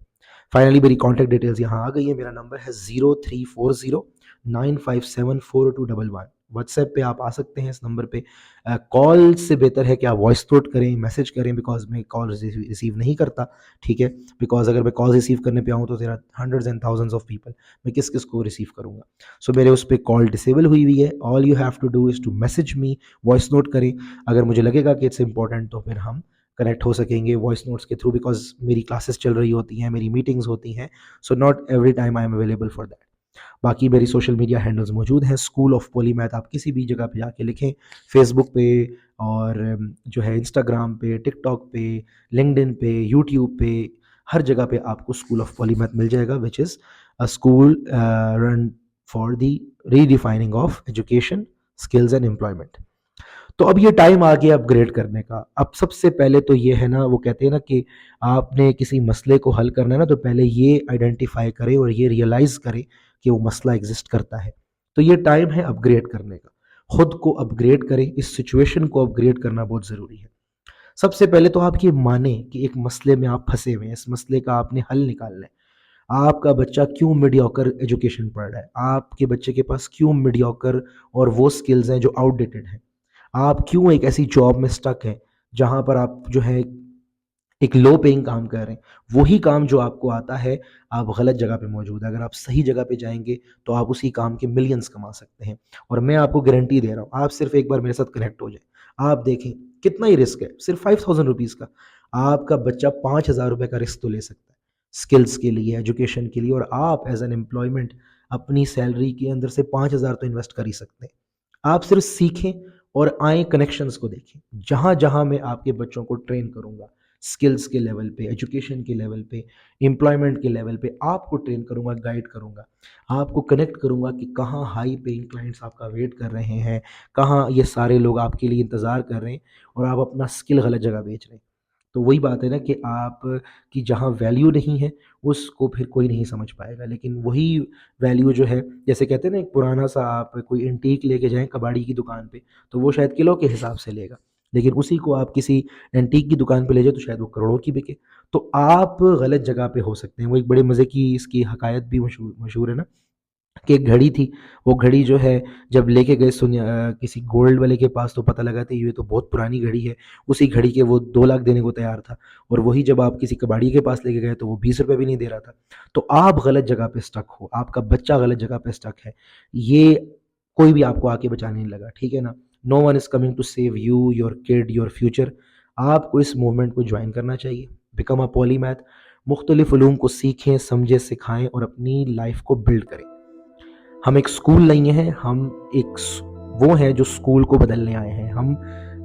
Finally मेरी कॉन्टैक्ट डिटेल्स यहाँ आ गई है। मेरा नंबर है 0340 9574211। व्हाट्सएप पे आप आ सकते हैं इस नंबर पे। कॉल से बेहतर है कि आप वॉइस नोट करें, मैसेज करें, बिकॉज मैं कॉल रिसीव नहीं करता, ठीक है। बिकॉज अगर मैं कॉल रिसीव करने पे आऊँ तो तेरा hundreds and thousands of people, मैं किस किस को रिसीव करूँगा। सो मेरे उस पर कॉल डिसेबल हुई हुई है। All you have to do is to message me, voice note करें। अगर मुझे लगेगा कि इट्स इंपॉर्टेंट तो फिर हम कनेक्ट हो सकेंगे वॉइस नोट्स के थ्रू, बिकॉज मेरी क्लासेस चल रही होती हैं, मेरी मीटिंग्स होती हैं, so not every time I am available for that. बाकी मेरी सोशल मीडिया हैंडल्स मौजूद हैं, स्कूल ऑफ पॉलीमैथ, आप किसी भी जगह पे जाके लिखें, फेसबुक पे, और जो है इंस्टाग्राम पे, टिकटॉक पे, लिंक्डइन पे, यूट्यूब पे, हर जगह पे आपको स्कूल ऑफ पॉलीमैथ मिल जाएगा, which is a school run for the redefining of education, skills and employment. तो अब ये टाइम आ गया अपग्रेड करने का। अब सबसे पहले तो ये है ना, वो कहते हैं ना कि आपने किसी मसले को हल करना है ना, तो पहले ये आइडेंटिफाई करें और ये रियलाइज़ करें कि वो मसला एग्जिस्ट करता है। तो ये टाइम है अपग्रेड करने का। खुद को अपग्रेड करें, इस सिचुएशन को अपग्रेड करना बहुत ज़रूरी है। सबसे पहले तो आप ये माने कि एक मसले में आप फंसे हुए हैं, इस मसले का आपने हल निकालना है। आपका बच्चा क्यों मीडियोकर एजुकेशन पढ़ रहा है, आपके बच्चे के पास क्यों मीडियोकर और वो स्किल्स हैं जो आउटडेटेड हैं, आप क्यों एक ऐसी जॉब में स्टक हैं जहाँ पर आप जो है एक लो पेइंग काम कर रहे हैं। वही काम जो आपको आता है, आप गलत जगह पे मौजूद है। अगर आप सही जगह पे जाएंगे तो आप उसी काम के मिलियंस कमा सकते हैं। और मैं आपको गारंटी दे रहा हूँ, आप सिर्फ एक बार मेरे साथ कनेक्ट हो जाए, आप देखें कितना ही रिस्क है, सिर्फ 5000 रुपीज़ का। आपका बच्चा 5000 रुपये का रिस्क तो ले सकता है स्किल्स के लिए, एजुकेशन के लिए, और आप एज एन एम्प्लॉयमेंट अपनी सैलरी के अंदर से 5000 तो इन्वेस्ट कर ही सकते हैं। आप सिर्फ सीखें और आए कनेक्शंस को देखें। जहाँ जहाँ मैं आपके बच्चों को ट्रेन करूँगा, स्किल्स के लेवल पे, एजुकेशन के लेवल पे, एम्प्लॉयमेंट के लेवल पे, आपको ट्रेन करूँगा, गाइड करूँगा, आपको कनेक्ट करूँगा कि कहाँ हाई पेइंग क्लाइंट्स आपका वेट कर रहे हैं, कहाँ ये सारे लोग आपके लिए इंतज़ार कर रहे हैं, और आप अपना स्किल गलत जगह बेच रहे हैं। तो वही बात है ना कि आप की जहाँ वैल्यू नहीं है, उसको फिर कोई नहीं समझ पाएगा। लेकिन वही वैल्यू जो है, जैसे कहते हैं ना, एक पुराना सा आप कोई एंटीक लेके जाएँ कबाड़ी की दुकान पे, तो वो शायद किलो के हिसाब से लेगा। लेकिन उसी को आप किसी एंटीक की दुकान पे ले जाओ तो शायद वो करोड़ों की बिके। तो आप गलत जगह पे हो सकते हैं। वो एक बड़े मज़े की इसकी हकायत भी मशहूर मशहूर है ना, कि एक घड़ी थी, वो घड़ी जो है जब लेके गए किसी गोल्ड वाले के पास तो पता लगा था ये तो बहुत पुरानी घड़ी है। उसी घड़ी के वो 2 लाख देने को तैयार था और वही जब आप किसी कबाड़ी के पास लेके गए तो वो 20 रुपए भी नहीं दे रहा था। तो आप गलत जगह पे स्टक हो, आपका बच्चा गलत जगह पे स्टक है। ये कोई भी आपको आके बचाने नहीं लगा, ठीक है ना? No one is coming to save you, your kid, your future. आपको इस मूवमेंट को जॉइन करना चाहिए। बिकम अ पॉलीमैथ, मुख्तलिफ उलूम को सीखें, समझें, सिखाएँ और अपनी लाइफ को बिल्ड करें। हम एक स्कूल नहीं हैं, हम एक वो हैं जो स्कूल को बदलने आए हैं। हम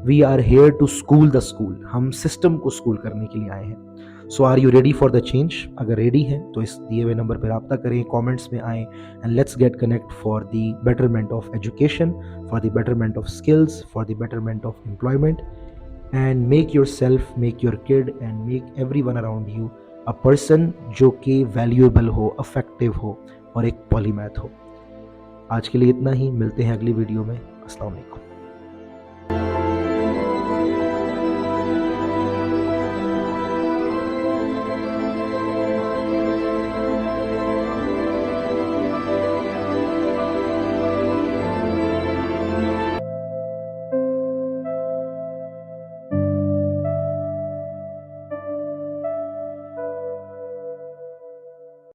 we are here to school the school, हम सिस्टम को स्कूल करने के लिए आए हैं। So are you ready for the change? अगर रेडी हैं तो इस दिए हुए नंबर पर रब्ता करें, कमेंट्स में आएँ and let's get connect for the betterment of education, for the betterment of skills, for the betterment of employment, and make your self, make your kid and make every one around you a person जो कि valuable हो, affective हो और एक polymath हो। आज के लिए इतना ही, मिलते हैं अगली वीडियो में। अस्सलाम वालेकुम।